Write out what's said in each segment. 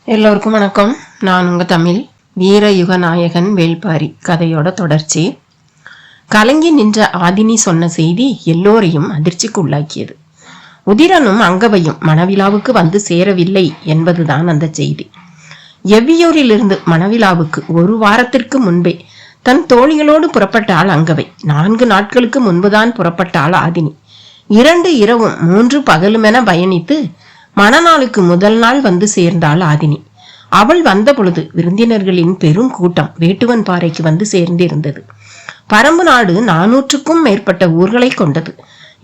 எல்லோருக்கும் வணக்கம். நான் உங்கள் தமிழ் வீரயுக நாயகன் வேள்பாரி கதையோட தொடர்ச்சி. கலங்கி நின்ற ஆதினி சொன்ன செய்தி எல்லோரையும் அதிர்ச்சிக்கு உள்ளாக்கியது. உதிரனும் அங்கவையும் மணவிழாவுக்கு வந்து சேரவில்லை என்பதுதான் அந்த செய்தி. எவ்வியூரிலிருந்து மணவிழாவுக்கு ஒரு வாரத்திற்கு முன்பே தன் தோழிகளோடு புறப்பட்டாள் அங்கவை. 4 நாட்களுக்கு முன்புதான் புறப்பட்டாள் ஆதினி. 2 இரவும் 3 பகலுமென பயணித்து மணநாளுக்கு முதல் நாள் வந்து சேர்ந்தாள் ஆதினி. அவள் வந்த பொழுது விருந்தினர்களின் பெரும் கூட்டம் வேட்டுவன் பாறைக்கு வந்து சேர்ந்திருந்தது. பரம்பு நாடு 400க்கும் மேற்பட்ட ஊர்களை கொண்டது.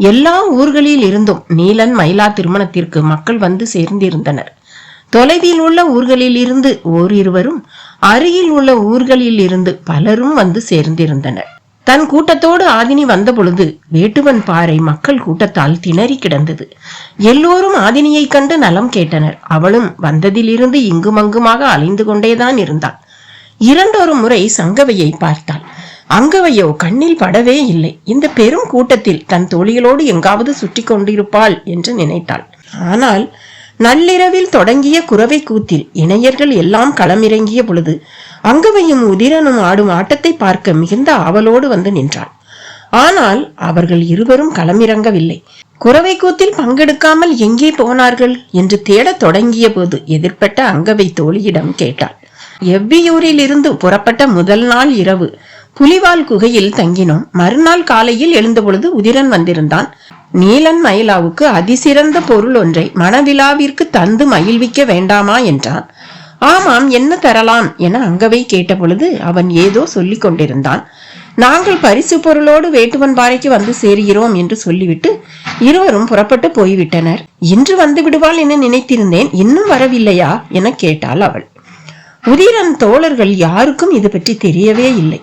எல்லா ஊர்களில் இருந்தும் நீலன் மயிலா திருமணத்திற்கு மக்கள் வந்து சேர்ந்திருந்தனர். தொலைவில் உள்ள ஊர்களில் இருந்து ஓரிருவரும், அருகில் உள்ள ஊர்களில் இருந்து பலரும் வந்து சேர்ந்திருந்தனர். தன் கூட்டத்தோடு ஆதினி வந்த பொழுது வேட்டுவன் பாறை மக்கள் கூட்டத்தால் திணறி கிடந்தது. எல்லோரும் ஆதினியை கண்டு நலம் கேட்டனர். அவளும் வந்ததிலிருந்து இங்குமங்குமாக அலைந்து கொண்டேதான் இருந்தாள். 2 முறை சங்கவையை பார்த்தாள். அங்கவையோ கண்ணில் படவே இல்லை. இந்த பெரும் கூட்டத்தில் தன் தோழிகளோடு எங்காவது சுற்றி கொண்டிருப்பாள் என்று நினைத்தாள். ஆனால் நள்ளிரவில் தொடங்கிய குரவை கூத்தில் இணையர்கள் எல்லாம் களமிறங்கிய பொழுது அங்கவையும் உதிரனும் ஆடும் ஆட்டத்தை பார்க்க மிகுந்த ஆவலோடு வந்து நின்றாள். ஆனால் அவர்கள் இருவரும் களமிறங்கவில்லை. குரவை கூத்தில் பங்கெடுக்காமல் எங்கே போனார்கள் என்று தேடத் தொடங்கிய போது எதிர்பட்ட அங்கவை தோழியிடம் கேட்டாள். எவ்வியூரில் இருந்து புறப்பட்ட முதல் நாள் இரவு புலிவால் குகையில் தங்கினோம். மறுநாள் காலையில் எழுந்த பொழுது உதிரன் வந்திருந்தான். நீலன் மயிலாவுக்கு அதிசிறந்த பொருள் ஒன்றை மணவிழாவிற்கு தந்து மகிழ்விக்க வேண்டாமா என்றான். ஆமாம், என்ன தரலாம் என அங்கவை கேட்ட பொழுது அவன் ஏதோ சொல்லிக் கொண்டிருந்தான். நாங்கள் பரிசு பொருளோடு வேட்டுவன் பாறைக்கு வந்து சேர்கிறோம் என்று சொல்லிவிட்டு இருவரும் புறப்பட்டு போய்விட்டனர். இன்று வந்து விடுவாள் என நினைத்திருந்தேன், இன்னும் வரவில்லையா என கேட்டாள் அவள். உதிரன் தோழர்கள் யாருக்கும் இது பற்றி தெரியவே இல்லை.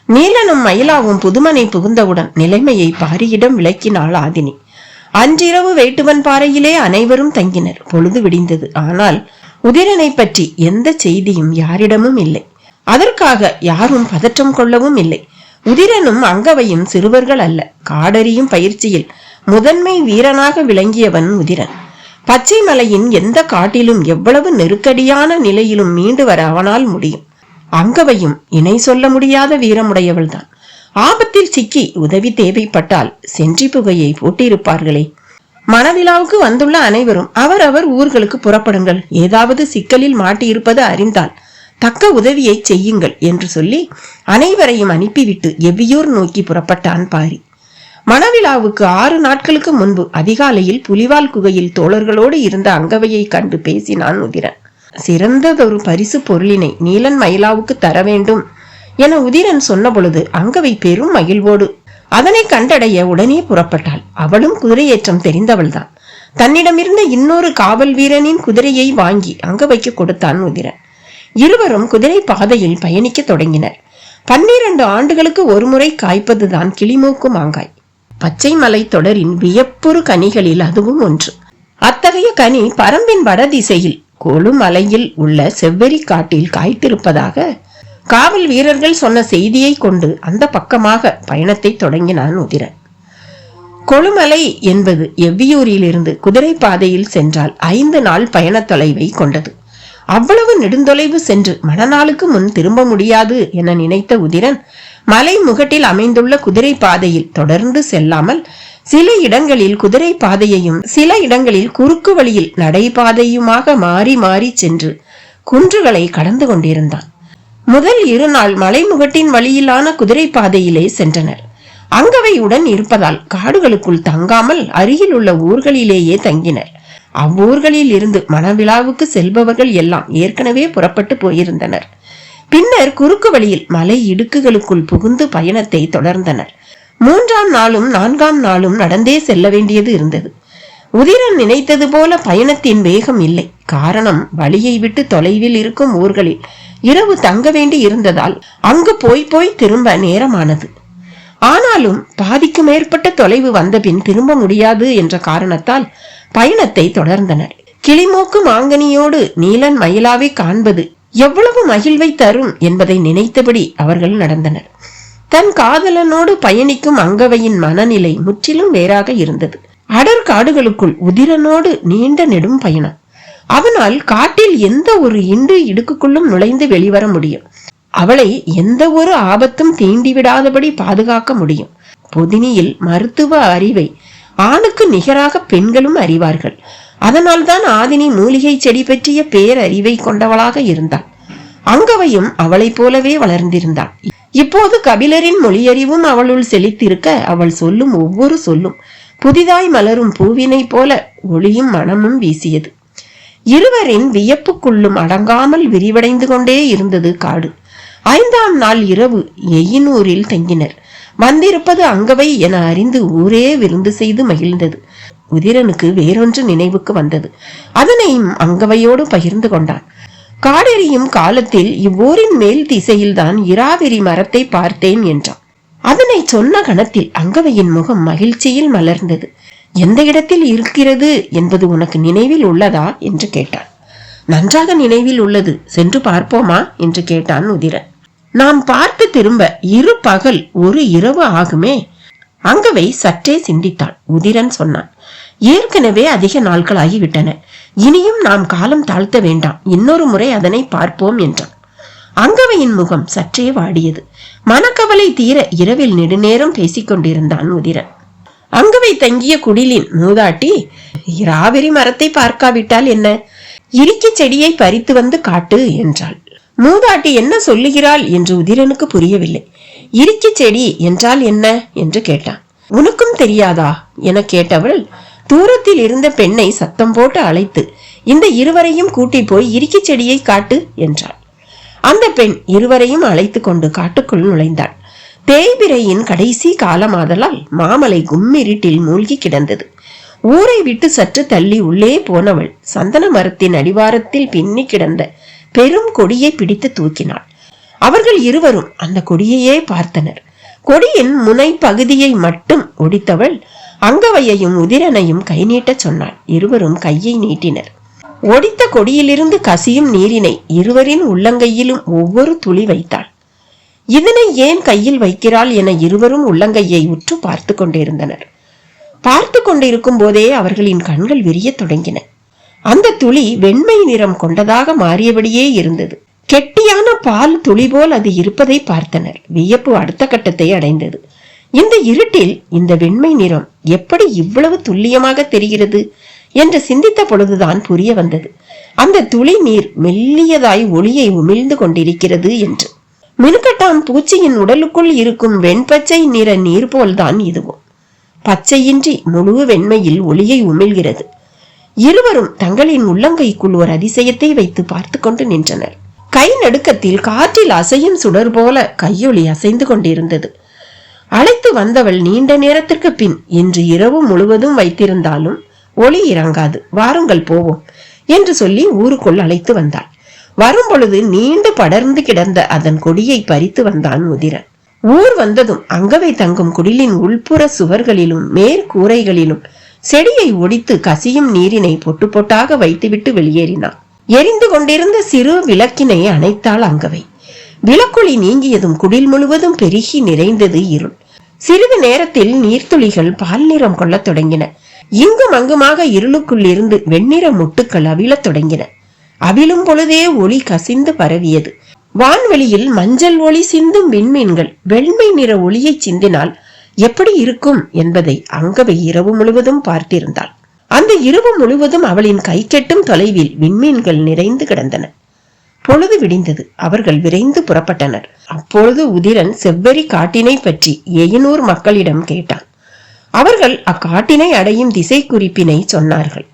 நீலனும் மயிலாவும் புதுமனை புகுந்தவுடன் நிலைமையை பாரியிடம் விளக்கினாள் ஆதினி. அன்றிரவு வேட்டுவன் பாறையிலே அனைவரும் தங்கினர். பொழுது விடிந்தது. ஆனால் உதிரனை பற்றி எந்த செய்தியும் யாரிடமும் இல்லை. அதற்காக யாரும் பதற்றம் கொள்ளவும் இல்லை. உதிரனும் அங்கவையும் சிறுவர்கள் அல்ல. காடறியும் பயிற்சியில் முதன்மை வீரனாக விளங்கியவன் உதிரன். பச்சை மலையின் எந்த காட்டிலும் எவ்வளவு நெருக்கடியான நிலையிலும் மீண்டு வர அவனால் முடியும். அங்கவையும் இணை சொல்ல முடியாத வீரமுடையவள்தான். ஆபத்தில் சிக்கி உதவி தேவைப்பட்டால் சென்றி புகையை போட்டிருப்பார்களே. மணவிழாவுக்கு வந்துள்ள அனைவரும் அவரவர் ஊர்களுக்கு புறப்படுங்கள். ஏதாவது சிக்கலில் மாட்டியிருப்பது அறிந்தால் தக்க உதவியை செய்யுங்கள் என்று சொல்லி அனைவரையும் அனுப்பிவிட்டு எவ்வியூர் நோக்கி புறப்பட்டான் பாரி. மணவிழாவுக்கு 6 நாட்களுக்கு முன்பு அதிகாலையில் புலிவால் குகையில் தோழர்களோடு இருந்த அங்கவையை கண்டு பேசினான் உதிரன். சிறந்ததொரு பரிசு பொருளினை நீலன் மயிலாவுக்கு தர வேண்டும் என உதிரன் சொன்ன பொழுது அங்கவை பெரும் மகிழ்வோடு அதனை கண்டடைய உடனே புறப்பட்டாள். அவளும் குதிரையேற்றம் தெரிந்தவள்தான். தன்னிடமிருந்த இன்னொரு காவல் வீரனின் குதிரையை வாங்கி அங்கவைக்கு கொடுத்தான் உதிரன். இருவரும் குதிரை பாதையில் பயணிக்க தொடங்கினர். 12 ஆண்டுகளுக்கு ஒரு முறை காய்ப்பதுதான் கிளிமூக்கு மாங்காய். பச்சை மலை தொடரின் வியப்புறு கனிகளில் அதுவும் ஒன்று. அத்தகைய கனி பரம்பின் வடதிசையில் கொழுமலையில் உள்ள செவ்வரி காட்டில் காய்த்திருப்பதாக காவல் வீரர்கள் சொன்ன செய்தியை கொண்டு அந்த பக்கமாக பயணத்தை தொடங்கினான் உதிரன். கொழுமலை என்பது எவ்வியூரில் இருந்து குதிரை பாதையில் சென்றால் 5 நாள் பயண தொலைவை கொண்டது. அவ்வளவு நெடுந்தொலைவு சென்று மணநாளுக்கு முன் திரும்ப முடியாது என நினைத்த உதிரன் மலை முகட்டில் அமைந்துள்ள குதிரை பாதையில் தொடர்ந்து செல்லாமல் சில இடங்களில் குதிரை பாதையையும் சில இடங்களில் குறுக்கு வழியில் நடைபாதையுமாக மாறி மாறி சென்று குன்றுகளை கடந்து கொண்டிருந்தான். முதல் 2 நாள் மலைமுகட்டின் வழியிலான குதிரை பாதையிலே சென்றனர். அங்கவையுடன் இருப்பதால் காடுகளுக்குள் தங்காமல் அருகில் உள்ள ஊர்களிலேயே தங்கினர். அவ்வூர்களில் இருந்து மணவிழாவுக்கு செல்பவர்கள் எல்லாம் ஏற்கனவே புறப்பட்டு போயிருந்தனர். பின்னர் குறுக்கு வழியில் மலை இடுக்குகளுக்குள் புகுந்து பயணத்தை தொடர்ந்தனர். 3ஆம் நாளும் 4ஆம் நாளும் நடந்தே செல்ல வேண்டியது இருந்தது. உதிரன் நினைத்தது போல பயணத்தின் வேகம் இல்லை. காரணம், வழியை விட்டு தொலைவில் இருக்கும் ஊர்களில் இரவு தங்க வேண்டி இருந்ததால் அங்கு போய் திரும்ப நேரமானது. ஆனாலும் பாதிக்கு மேற்பட்ட தொலைவு வந்தபின் திரும்ப முடியாது என்ற காரணத்தால் பயணத்தை தொடர்ந்தனர். கிளிமூக்கு மாங்கனியோடு நீலன் மயிலாவை காண்பது எவ்வளவு மகிழ்வை தரும் என்பதை நினைத்தபடி அவர்கள் நடந்தனர். தன் காதலனோடு பயணிக்கும் அங்கவையின் மனநிலை முற்றிலும் வேறாக இருந்தது. அடர் காடுகளுக்குள் உதிரனோடு நீண்ட நெடும் பயணம். அவனால் காட்டில் எந்த ஒரு இண்டு இடுக்குள்ளும் நுழைந்து வெளிவர முடியும். அவளை எந்த ஒரு ஆபத்தும் தீண்டிவிடாதபடி பாதுகாக்க முடியும். பொதினியில் மருத்துவ அறிவை ஆணுக்கு நிகராக பெண்களும் அறிவார்கள். அதனால்தான் ஆதினி மூலிகை செடி பற்றிய பேரறிவை கொண்டவளாக இருந்தாள். அங்கவையும் அவளை போலவே வளர்ந்திருந்தாள். இப்போது கபிலரின் மொழியறிவும் அவளுள் செழித்திருக்க அவள் சொல்லும் ஒவ்வொரு சொல்லும் புதிதாய் மலரும் பூவினை போல ஒளியும் மனமும் வீசியது. இருவரின் வியப்புக்குள்ளும் அடங்காமல் விரிவடைந்து கொண்டே இருந்தது காடு. 5ஆம் நாள் இரவு எயினூரில் தங்கினர். வந்திருப்பது அங்கவை என அறிந்து ஊரே விருந்து செய்து மகிழ்ந்தது. உதிரனுக்கு வேறொன்று நினைவுக்கு வந்தது. அதனையும் அங்கவையோடு பகிர்ந்து கொண்டான். காடெறியும் காலத்தில் இவ்வூரின் மேல் திசையில்தான் இராவிரி மரத்தை பார்த்தேன் என்றான். அதனை சொன்ன கணத்தில் அங்கவையின் முகம் மகிழ்ச்சியில் மலர்ந்தது. எந்த இடத்தில் இருக்கிறது என்பது உனக்கு நினைவில் உள்ளதா என்று கேட்டான். நன்றாக நினைவில் உள்ளது, சென்று பார்ப்போமா என்று கேட்டான் உதிரன். நாம் பார்த்து திரும்ப 2 பகல் 1 இரவு ஆகுமே. அங்கவை சற்றே சிந்தித்தாள். உதிரன் சொன்னான், ஏற்கனவே அதிக நாட்களாகிவிட்டன. இனியும் நாம் காலம் தாழ்த்த வேண்டாம், இன்னொரு முறை அதனை பார்ப்போம் என்றான். அங்கவையின் முகம் சற்றே வாடியது. மனக்கவலை தீர இரவில் நெடுநேரம் பேசிக் கொண்டிருந்தான் உதிரன். அங்கவை தங்கிய குடிலின் மூதாட்டி, இராவிரி மரத்தை பார்க்காவிட்டால் என்ன, இரிக்கி செடியை பறித்து வந்து காட்டு என்றாள். மூதாட்டி என்ன சொல்லுகிறாள் என்று உதிரனுக்கு புரியவில்லை. இரிக்கி செடி என்றால் என்ன என்று கேட்டான். உனக்கும் தெரியாதா என கேட்டவள் தூரத்தில் இருந்த பெண்ணை சத்தம் போட்டு அழைத்து, இந்த இருவரையும் கூட்டி போய் இரிக்கி செடியை காட்டு என்றாள். அந்த பெண் இருவரையும் அழைத்து கொண்டு காட்டுக்குள் நுழைந்தாள். தேய்பிரையின் கடைசி காலமாதலால் மாமலை கும்மிருட்டில் மூழ்கி கிடந்தது. ஊரை விட்டு சற்று தள்ளி உள்ளே போனவள் சந்தன மரத்தின் அடிவாரத்தில் பின்னி கிடந்த பெரும் கொடியை பிடித்து தூக்கினாள். அவர்கள் இருவரும் அந்த கொடியையே பார்த்தனர். கொடியின் முனை பகுதியை மட்டும் ஒடித்தவள் அங்கவையையும் உதிரனையும் கை நீட்ட சொன்னாள். இருவரும் கையை நீட்டினர். ஒடித்த கொடியிலிருந்து கசியும் நீரினை இருவரின் உள்ளங்கையிலும் ஒவ்வொரு துளி வைத்தாள். இதனை ஏன் கையில் வைக்கிறாள் என இருவரும் உள்ளங்கையை உற்று பார்த்து கொண்டிருந்தனர். பார்த்து கொண்டிருக்கும் போதே அவர்களின் கண்கள் விரிய தொடங்கின. அந்த துளி வெண்மை நிறம் கொண்டதாக மாறியபடியே இருந்தது. கெட்டியான பால் துளி போல் அது இருப்பதை பார்த்தனர். வியப்பு அடுத்த கட்டத்தை அடைந்தது. இந்த இருட்டில் இந்த வெண்மை நிறம் எப்படி இவ்வளவு துல்லியமாக தெரிகிறது என்று சிந்தித்த பொழுதுதான் புரிய வந்தது. அந்த துளி நீர் மெல்லியதாய் ஒளியை உமிழ்ந்து கொண்டிருக்கிறது என்று. மினுக்கட்டான் பூச்சியின் உடலுக்குள் இருக்கும் வெண்பச்சை நிற நீர் போல்தான் இதுவும். பச்சையின்றி முழு வெண்மையில் ஒளியை உமிழ்கிறது. இருவரும் தங்களின் உள்ளங்கைக்குள் ஒரு அதிசயத்தை வைத்து பார்த்து கொண்டு நின்றனர். கை நடுக்கத்தில் காற்றில் அசையும் சுடர் போல கையொளி அசைந்து கொண்டிருந்தது. அழைத்து வந்தவள் நீண்ட நேரத்திற்கு பின் இன்று இரவு முழுவதும் வைத்திருந்தாலும் ஒளி இறங்காது, வாருங்கள் போவோம் என்று சொல்லி ஊருக்குள் அழைத்து வந்தாள். வரும் பொழுது நீண்டு படர்ந்து கிடந்த அதன் கொடியை பறித்து வந்தான் உதிரன். ஊர் வந்ததும் அங்கவை தங்கும் குடிலின் உள்புற சுவர்களிலும் மேற்கூரைகளிலும் செடியை ஒடித்து கசியும் நீரினை பொட்டு பொட்டாக வைத்துவிட்டு வெளியேறினான். எரிந்து கொண்டிருந்த சிறு விளக்கினை அணைத்தாள் அங்கவை. விளக்கொளி நீங்கியதும் குடில் முழுவதும் பெருகி நிறைந்தது இருள். சிறிது நேரத்தில் நீர்த்துளிகள் பால் நிறம் கொள்ளத் தொடங்கின. இங்கும் அங்குமாக இருளுக்குள் இருந்து வெண்ணிற முட்டுக்கள் அவிழத் தொடங்கின. அவிழும் பொழுதே ஒளி கசிந்து பரவியது. வான்வெளியில் மஞ்சள் ஒளி சிந்தும் விண்மீன்கள் வெண்மை நிற ஒளியை சிந்தினால் எப்படி இருக்கும் என்பதை அங்கவை இரவு முழுவதும் பார்த்திருந்தாள். அந்த இரவு முழுவதும் அவளின் கை கெட்டும் தொலைவில் விண்மீன்கள் நிறைந்து கிடந்தன. பொழுது விடிந்தது. அவர்கள் விரைந்து புறப்பட்டனர். அப்பொழுது உதிரன் செவ்வரி காட்டினை பற்றி எயினூர் மக்களிடம் கேட்டான். அவர்கள் அக்காட்டினை அடையும் திசை குறிப்பினை சொன்னார்கள்.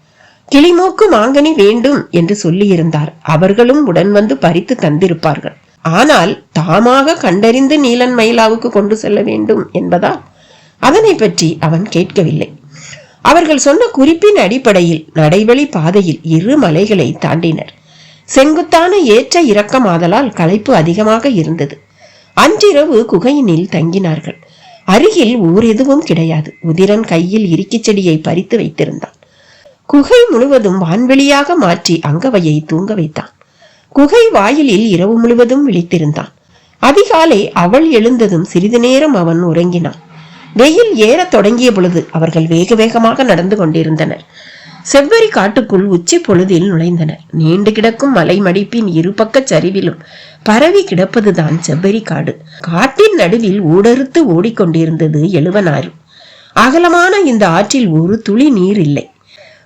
கிளிமூக்கு மாங்கனி வேண்டும் என்று சொல்லியிருந்தார். அவர்களும் உடன் வந்து பறித்து தந்திருப்பார்கள். ஆனால் தாமாக கண்டறிந்து நீலன் மயிலாவுக்கு கொண்டு செல்ல வேண்டும் என்பதால் அதனை பற்றி அவன் கேட்கவில்லை. அவர்கள் சொன்ன குறிப்பின் அடிப்படையில் நடைவழி பாதையில் 2 மலைகளை தாண்டினர். செங்குத்தான ஏற்ற இறக்கமாதலால் களைப்பு அதிகமாக இருந்தது. அன்றிரவு குகையினில் தங்கினார்கள். அருகில் ஊர் எதுவும் கிடையாது. உதிரன் கையில் இரிக்கி செடியை பறித்து வைத்திருந்தான். குகை முழுவதும் வான்வெளியாக மாற்றி அங்கவையை தூங்க வைத்தான். குகை வாயிலில் இரவு முழுவதும் விழித்திருந்தான். அதிகாலை அவள் எழுந்ததும் சிறிது நேரம் அவன் உறங்கினான். வெயில் ஏற தொடங்கிய பொழுது அவர்கள் வேக வேகமாக நடந்து கொண்டிருந்தனர். செவ்வரி காட்டுக்குள் உச்சி பொழுதில் நுழைந்தனர். நீண்டு கிடக்கும் மலை மடிப்பின் இருபக்க சரிவிலும் பரவி கிடப்பதுதான் செவ்வரி காடு. காட்டின் நடுவில் ஊடறுத்து ஓடிக்கொண்டிருந்தது எழுவனாறு. அகலமான இந்த ஆற்றில் ஒரு துளி நீர் இல்லை.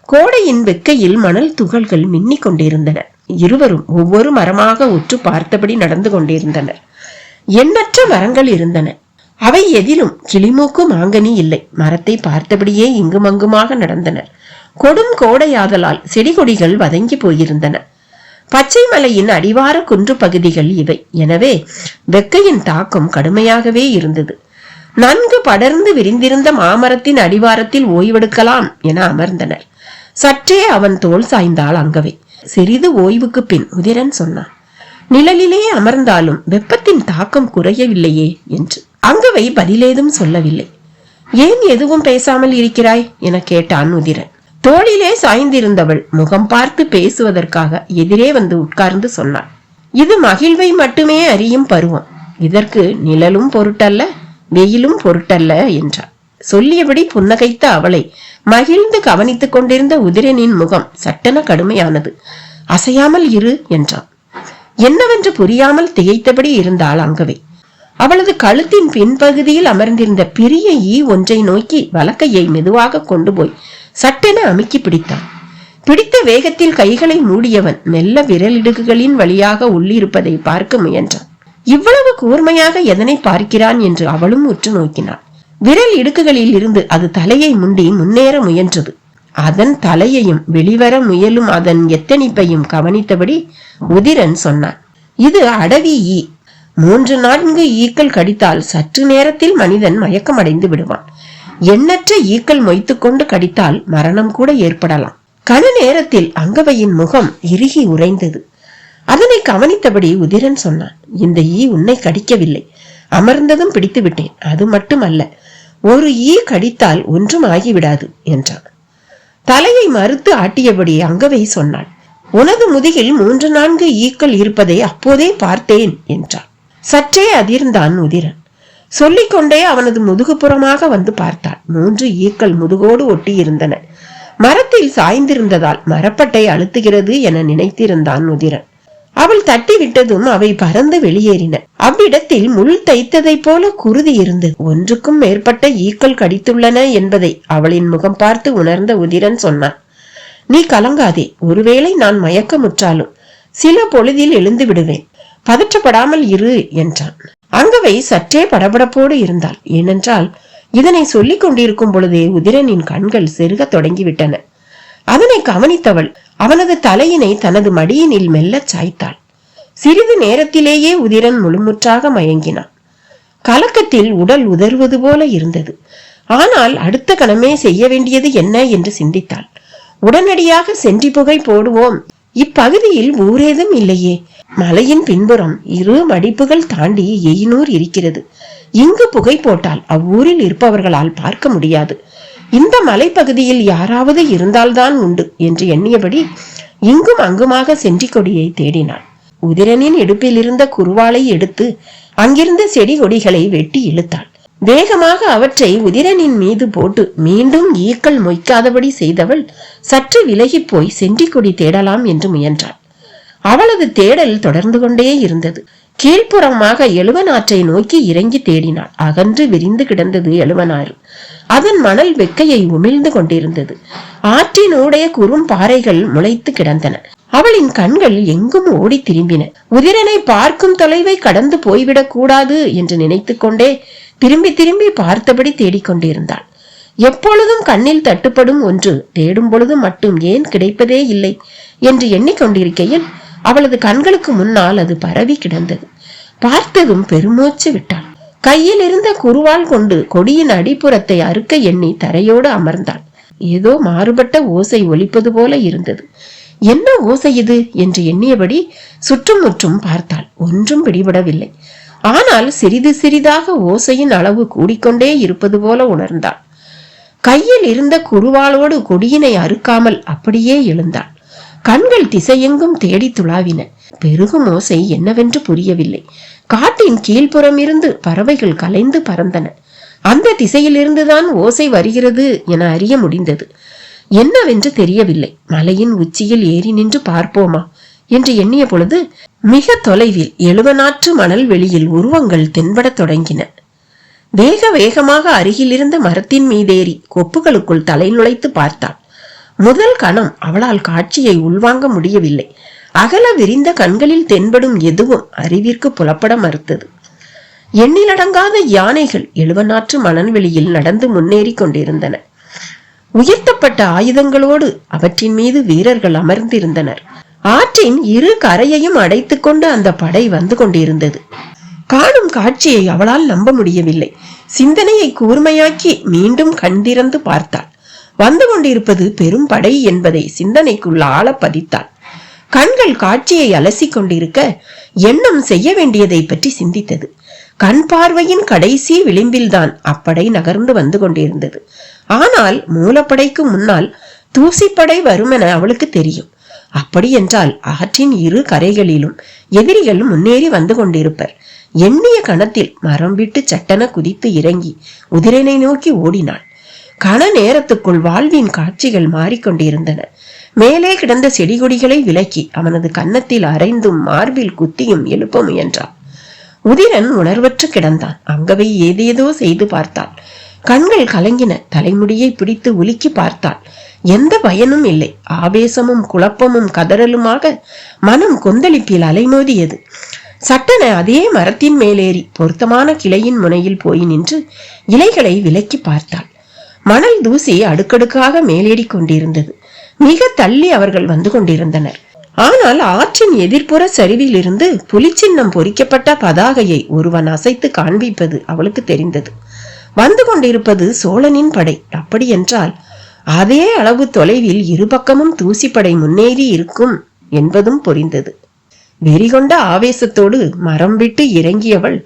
கோடையின் வெக்கையில் மணல் துகள்கள் மின்னிக் கொண்டிருந்தன. இருவரும் ஒவ்வொரு மரமாக உற்று பார்த்தபடி நடந்து கொண்டிருந்தனர். எண்ணற்ற மரங்கள் இருந்தன. அவை எதிலும் கிளிமூக்கு மாங்கனி இல்லை. மரத்தை பார்த்தபடியே இங்குமங்குமாக நடந்தனர். கொடும் கோடையாதலால் செடி கொடிகள் வதங்கி போயிருந்தன. பச்சை மலையின் அடிவார குன்று பகுதிகள் இவை. எனவே வெக்கையின் தாக்கம் கடுமையாகவே இருந்தது. நன்கு படர்ந்து விரிந்திருந்த மாமரத்தின் அடிவாரத்தில் ஓய்வெடுக்கலாம் என அமர்ந்தனர். சற்றே அவன் தோல் சாய்ந்தாள் அங்கவை. சிறிது ஓய்வுக்கு பின் உதிரன் சொன்னான், நிழலிலே அமர்ந்தாலும் வெப்பத்தின் தாக்கம் குறையவில்லையே என்று. அங்கவை பதிலேதும் சொல்லவில்லை. ஏன் எதுவும் பேசாமல் இருக்கிறாய் என கேட்டான் உதிரன். தோளிலே சாய்ந்திருந்தவள் முகம் பார்த்து பேசுவதற்காக எதிரே வந்து உட்கார்ந்து சொன்னாள், இது மகிழ்வை மட்டுமே அறியும் பருவம். இதற்கு நிழலும் பொருட்டல்ல, வெயிலும் பொருட்டல்ல என்றாள். சொல்லியபடி புன்னகைத்த அவளை மகிழ்ந்து கவனித்துக் கொண்டிருந்த உதிரனின் முகம் சட்டென கடுமையானது. அசையாமல் இரு என்றான். என்னவென்று புரியாமல் திகைத்தபடி இருந்தாள் அங்கவை. அவளது கழுத்தின் பின்பகுதியில் அமர்ந்திருந்த பெரிய ஈ ஒன்றை நோக்கி வலக்கையை மெதுவாக கொண்டு போய் சட்டென அமுக்கி பிடித்தான். பிடித்த வேகத்தில் கைகளை மூடியவன் மெல்ல விரலிடுக்குகளின் வழியாக உள்ளிருப்பதை பார்க்க முயன்றான். இவ்வளவு கூர்மையாக எதனை பார்க்கிறான் என்று அவளும் உற்று நோக்கினாள். விரல் இடுக்குகளில் இருந்து அது தலையை முண்டி முன்னேற முயன்றது. அதன் தலையையும் வெளிவர முயலும் அதன் எத்தனிப்பையும் கவனித்தபடி உதிரன் சொன்னான், இது அடவி ஈ. 3-4 ஈக்கள் கடித்தால் சற்று நேரத்தில் மனிதன் மயக்கமடைந்து விடுவான். எண்ணற்ற ஈக்கள் மொய்த்துக்கொண்டு கடித்தால் மரணம் கூட ஏற்படலாம். கன நேரத்தில் அங்கவையின் முகம் இறுகி உறைந்தது. அதனை கவனித்தபடி உதிரன் சொன்னான், இந்த ஈ உன்னை கடிக்கவில்லை. அமர்ந்ததும் பிடித்து விட்டேன். அது மட்டுமல்ல, ஒரு ஈ கடித்தால் ஒன்றும் ஆகிவிடாது என்றான். தலையை மறுத்து ஆட்டியபடி அங்கவை சொன்னாள், உனது முதுகில் 3-4 ஈக்கள் இருப்பதை அப்போதே பார்த்தேன் என்றான். சற்றே அதிர்ந்தான் உதிரன். சொல்லிக்கொண்டே அவனது முதுகுப்புறமாக வந்து பார்த்தாள். 3 ஈக்கள் முதுகோடு ஒட்டி இருந்தன. மரத்தில் சாய்ந்திருந்ததால் மரப்பட்டை அழுத்துகிறது என நினைத்திருந்தான் உதிரன். அவள் தட்டி விட்டதும் அவை பறந்து வெளியேறின. அவ்விடத்தில் முள் தைத்ததை போல குருதி இருந்தது. ஒன்றுக்கும் மேற்பட்ட ஈக்கள் கடித்துள்ளன என்பதை அவளின் முகம் பார்த்து உணர்ந்த உதிரன் சொன்னான், நீ கலங்காதே. ஒருவேளை நான் மயக்கமுற்றாலும் சில பொழுதில் எழுந்து விடுவேன். பதற்றப்படாமல் இரு என்றான். அங்கவை சற்றே படபடப்போடு இருந்தாள். ஏனென்றால் இதனை சொல்லிக் கொண்டிருக்கும் பொழுதே உதிரனின் கண்கள் செருக தொடங்கிவிட்டன. அதனை கவனித்தவள் அவனது தலையினை தனது மடியினில் மெல்ல சாய்த்தாள். சிறிது நேரத்திலேயே உதிரன் முழுமுற்றாக மயங்கினான். கலக்கத்தில் உடல் உதறுவது போல இருந்தது. ஆனால் அடுத்த கணமே செய்ய வேண்டியது என்ன என்று சிந்தித்தாள். உடனடியாக சென்றி புகை போடுவோம். இப்பகுதியில் ஊரேதும் இல்லையே. மலையின் பின்புறம் 2 மடிப்புகள் தாண்டி எய்னூர் இருக்கிறது. இங்கு புகை போட்டால் அவ்வூரில் இருப்பவர்களால் பார்க்க முடியாது. இந்த மலைப்பகுதியில் யாராவது இருந்தால்தான் உண்டு என்று எண்ணியபடி இங்கும் அங்குமாக சென்றி கொடியை தேடினாள். உதிரனின் இடுப்பில் இருந்த குருவாளை எடுத்து அங்கிருந்த செடி கொடிகளை வெட்டி இழுத்தாள். வேகமாக அவற்றை உதிரனின் மீது போட்டு மீண்டும் ஈக்கள் மொய்க்காதபடி செய்தவள் சற்று விலகி போய் சென்றி கொடி தேடலாம் என்று முயன்றாள். அவளது தேடல் தொடர்ந்து கொண்டே இருந்தது. கீழ்ப்புறமாக எழுவனாற்றை நோக்கி இறங்கி தேடினாள். அகன்று விரிந்து கிடந்தது எழுவனாறு. அதன் மணல் வெக்கையை உமிழ்ந்து கொண்டிருந்தது. ஆற்றினுடைய குறும் பாறைகள் முளைத்து கிடந்தன. அவளின் கண்கள் எங்கும் ஓடி திரும்பின. உதிரனை பார்க்கும் தொலைவை கடந்து போய்விடக் கூடாது என்று நினைத்து கொண்டே திரும்பி திரும்பி பார்த்தபடி தேடிக்கொண்டிருந்தாள். எப்பொழுதும் கண்ணில் தட்டுப்படும் ஒன்று தேடும் பொழுது மட்டும் ஏன் கிடைப்பதே இல்லை என்று எண்ணிக்கொண்டிருக்கையில் அவளது கண்களுக்கு முன்னால் அது பரவி கிடந்தது. பார்த்ததும் பெருமூச்சு விட்டாள். கையில் இருந்த குருவால் கொண்டு கொடியின் அடிப்புறத்தை அறுக்க எண்ணி தரையோடு அமர்ந்தாள். ஏதோ மாறுபட்ட ஓசை ஒலிப்பது போல இருந்தது. என்ன ஓசை இது என்று எண்ணியபடி சுற்றும் முற்றும் பார்த்தாள். ஒன்றும் பிடிபடவில்லை. ஆனால் சிறிது சிறிதாக ஓசையின் அளவு கூடிக்கொண்டே இருப்பது போல உணர்ந்தாள். கையில் இருந்த குருவாளோடு கொடியினை அறுக்காமல் அப்படியே எழுந்தாள். கண்கள் திசையெங்கும் தேடி துளாவின. பெருகும் ஓசை என்னவென்று புரியவில்லை. காட்டின் கீழ்ப்புறம் இருந்து பறவைகள் கலைந்து பறந்தன. அந்த திசையில் இருந்துதான் ஓசை வருகிறது என அறிய முடிந்தது. என்னவென்று தெரியவில்லை. மலையின் உச்சியில் ஏறி நின்று பார்ப்போமா என்று எண்ணிய பொழுது மிக தொலைவில் எழுவனாற்று மணல் வெளியில் உருவங்கள் தென்படத் தொடங்கின. வேக வேகமாக அருகில் இருந்த மரத்தின் மீதேறி கொப்புகளுக்குள் தலை நுழைத்து பார்த்தாள். முதல் கணம் அவளால் காட்சியை உள்வாங்க முடியவில்லை. அகல விரிந்த கண்களில் தென்படும் எதுவும் அறிவிற்கு புலப்பட மறுத்தது. எண்ணிலடங்காத யானைகள் எழுவனாற்று மணல்வெளியில் நடந்து முன்னேறி கொண்டிருந்தன. உயர்த்தப்பட்ட ஆயுதங்களோடு அவற்றின் மீது வீரர்கள் அமர்ந்திருந்தனர். ஆற்றின் இரு கரையையும் அடைத்துக் கொண்டு அந்த படை வந்து கொண்டிருந்தது. காணும் காட்சியை அவளால் நம்ப முடியவில்லை. சிந்தனையை கூர்மையாக்கி மீண்டும் கண் திறந்து பார்த்தாள். வந்து கொண்டிருப்பது பெரும் படை என்பதை சிந்தனைக்குள் ஆழ பதித்தாள். கண்கள் காட்சியை அலசி கொண்டிருக்க எண்ணம் செய்ய வேண்டியதை பற்றி சிந்தித்தது. கண் பார்வையின் கடைசி விளிம்பில்தான் அப்படை நகர்ந்து வந்து கொண்டிருந்தது. ஆனால் மூலப்படைக்கு முன்னால் தூசிப்படை வருமென அவளுக்கு தெரியும். அப்படி என்றால் ஆற்றின் இரு கரைகளிலும் எதிரிகள் முன்னேறி வந்து கொண்டிருப்பர். எண்ணிய கணத்தில் மரம் விட்டு சட்டென குதித்து இறங்கி உதிரனை நோக்கி ஓடினாள். கண நேரத்துக்குள் வாழ்வின் காட்சிகள் மாறிக்கொண்டிருந்தன. மேலே கிடந்த செடி கொடிகளை விலக்கி அவனது கன்னத்தில் அரைந்தும் மார்பில் குத்தியும் எழுப்ப முயன்றான். உதிரன் உணர்வற்று கிடந்தான். அங்கவை ஏதேதோ செய்து பார்த்தாள். கண்கள் கலங்கின. தலைமுடியை பிடித்து உலுக்கி பார்த்தாள். எந்த பயனும் இல்லை. ஆவேசமும் குழப்பமும் கதறலுமாக மனம் கொந்தளிப்பில் அலைமோதியது. சட்டென அதே மரத்தின் மேலேறி பொருத்தமான கிளையின் முனையில் போய் நின்று இலைகளை விலக்கி பார்த்தாள். மணல் தூசி அடுக்கடுக்காக மேலேறி கொண்டிருந்தது. மிக தள்ளி அவர்கள் வந்து கொண்டிருந்தனர். ஆனால் ஆற்றின் எதிர்ப்புற சரிவில் இருந்து புலிச்சின்னம் பொறிக்கப்பட்ட பதாகையை ஒருவன் அசைத்து காண்பிப்பது அவளுக்கு தெரிந்தது. வந்து கொண்டிருப்பது சோழனின் படை. அப்படி என்றால் அதே அளவு தொலைவில் இருபக்கமும் தூசிப்படை முன்னேறி இருக்கும் என்பதும் புரிந்தது. வெறிகொண்ட ஆவேசத்தோடு மரம் விட்டு இறங்கியவள்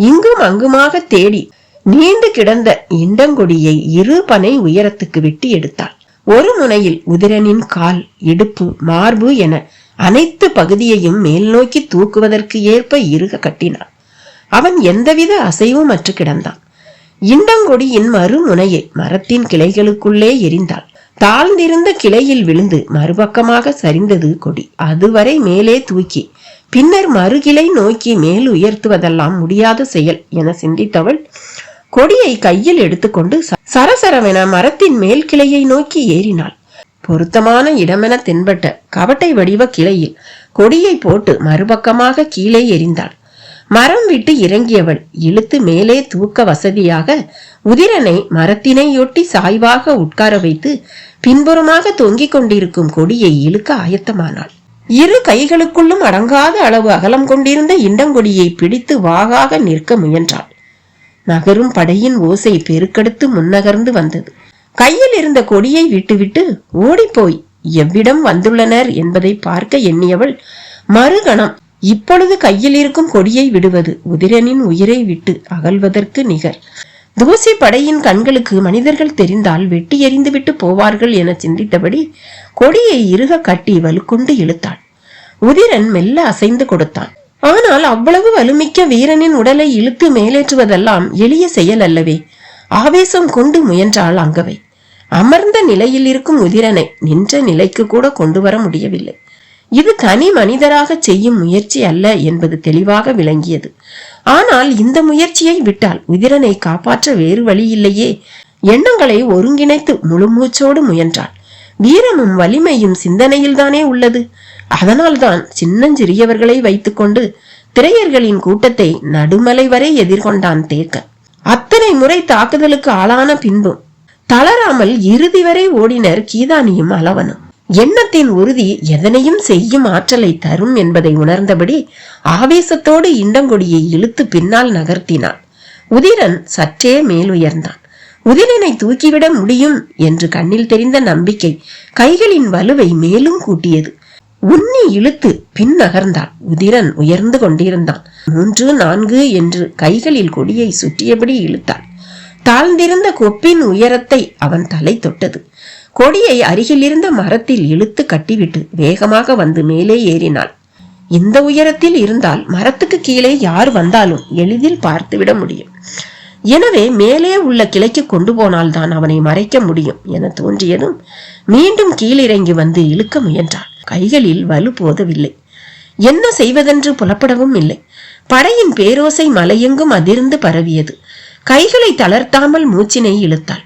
இங்கும் அங்குமாக தேடி நீண்டு கிடந்த இண்டங்கொடியை இரு பனை உயரத்துக்கு விட்டு எடுத்தாள். ஒரு முனையில் உதிரனின் கால், இடுப்பு, மார்பு என அனைத்து பகுதியையும் மேல் நோக்கி தூக்குவதற்கு ஏற்ப இறுக கட்டினான். அவன் எந்தவித அசைவும் அற்று கிடந்தான். இண்டங்கொடியின் மறுமுனையை மரத்தின் கிளைகளுக்குள்ளே எரிந்தாள். தாழ்ந்திருந்த கிளையில் விழுந்து மறுபக்கமாக சரிந்தது கொடி. அதுவரை மேலே தூக்கி பின்னர் மறுகிளை நோக்கி மேல் உயர்த்துவதெல்லாம் முடியாத செயல் என சிந்தித்தவள் கொடியை கையில் எடுத்துக்கொண்டு சரசரவென மரத்தின் மேல் கிளையை நோக்கி ஏறினாள். பொருத்தமான இடமென தென்பட்ட கவட்டை வடிவ கிளையில் கொடியை போட்டு மறுபக்கமாக கீழே எறிந்தாள். மரம் விட்டு இறங்கியவள் இழுத்து மேலே தூக்க வசதியாக உதிரனை மரத்தினையொட்டி சாய்வாக உட்கார வைத்து பின்புறமாக தொங்கிக் கொண்டிருக்கும் கொடியை இழுக்க ஆயத்தமானாள். இரு கைகளுக்குள்ளும் அடங்காத அளவு அகலம் கொண்டிருந்த இண்டங்கொடியை பிடித்து வாகாக நிற்க முயன்றாள். நகரும் படையின் ஓசை பெருக்கெடுத்து முன்னகர்ந்து வந்தது. கையில் இருந்த கொடியை விட்டுவிட்டு ஓடிப்போய் எவ்விடம் வந்துள்ளனர் என்பதை பார்க்க எண்ணியவள் மறுகணம் இப்பொழுது கையில் இருக்கும் கொடியை விடுவது உதிரனின் உயிரை விட்டு அகல்வதற்கு நிகர். தூசி படையின் கண்களுக்கு மனிதர்கள் தெரிந்தால் வெட்டி எறிந்து விட்டு போவார்கள் என சிந்தித்தபடி கொடியை இறுக கட்டி வலுக்கொண்டு இழுத்தாள். உதிரன் மெல்ல அசைந்து கொடுத்தான். ஆனால் அவ்வளவு வலுமிக்க வீரனின் உடலை இழுத்து மேலேற்றுவதெல்லாம் எளிய செயல் அல்லவே. ஆவேசம் கொண்டு முயன்றாள் அங்கவை. அமர்ந்த நிலையில் இருக்கும் உதிரனை நின்ற நிலைக்கு கூட கொண்டு வர முடியவில்லை. இது தனி மனிதராக செய்யும் முயற்சி அல்ல என்பது தெளிவாக விளங்கியது. ஆனால் இந்த முயற்சியை விட்டால் உதிரனை காப்பாற்ற வேறு வழி இல்லையே. எண்ணங்களை ஒருங்கிணைத்து முழுமூச்சோடு முயன்றாள். வீரமும் வலிமையும் சிந்தனையில்தானே உள்ளது. அதனால்தான் சின்னஞ்சிறியவர்களை வைத்துக்கொண்டு திரையர்களின் கூட்டத்தை நடுமலை வரை எதிர்கொண்டான் தேக்கன். அத்தனை முறை தாக்குதலுக்கு ஆளான பின்பும் தளராமல் இறுதி வரை ஓடினர் கீதானியும் அளவனும். எண்ணத்தின் உறுதி எதனையும் செய்யும் ஆற்றலை தரும் என்பதை உணர்ந்தபடி ஆவேசத்தோடு இண்டங்கொடியை இழுத்து பின்னால் நகர்த்தினான். உதிரன் சற்றே மேலுயர்ந்தான். உதிரனை தூக்கிவிட முடியும் என்று கண்ணில் தெரிந்த நம்பிக்கை கைகளின் வலுவை மேலும் கூட்டியது. உன்னி இழுத்து பின் நகர்ந்தான். உதிரன் உயர்ந்து கொண்டிருந்தான். 3, 4 என்று கைகளில் கொடியை சுற்றியபடி இழுத்தான். தாழ்ந்திருந்த கொப்பின் உயரத்தை அவன் தலை தொட்டது. கொடியை அருகில் இருந்த மரத்தில் இழுத்து கட்டிவிட்டு வேகமாக வந்து மேலே ஏறினாள். இந்த உயரத்தில் இருந்தால் மரத்துக்கு கீழே யார் வந்தாலும் எளிதில் பார்த்துவிட முடியும். எனவே மேலே உள்ள கிளைக்கு கொண்டு போனால்தான் அவனை மறைக்க முடியும் என தோன்றியதும் மீண்டும் கீழிறங்கி வந்து இழுக்க முயன்றாள். கைகளில் வலு போதவில்லை. என்ன செய்வதென்று புலப்படவும் இல்லை. படையின் பேரோசை மலையெங்கும் அதிர்ந்து பரவியது. கைகளை தளர்த்தாமல் மூச்சினை இழுத்தாள்.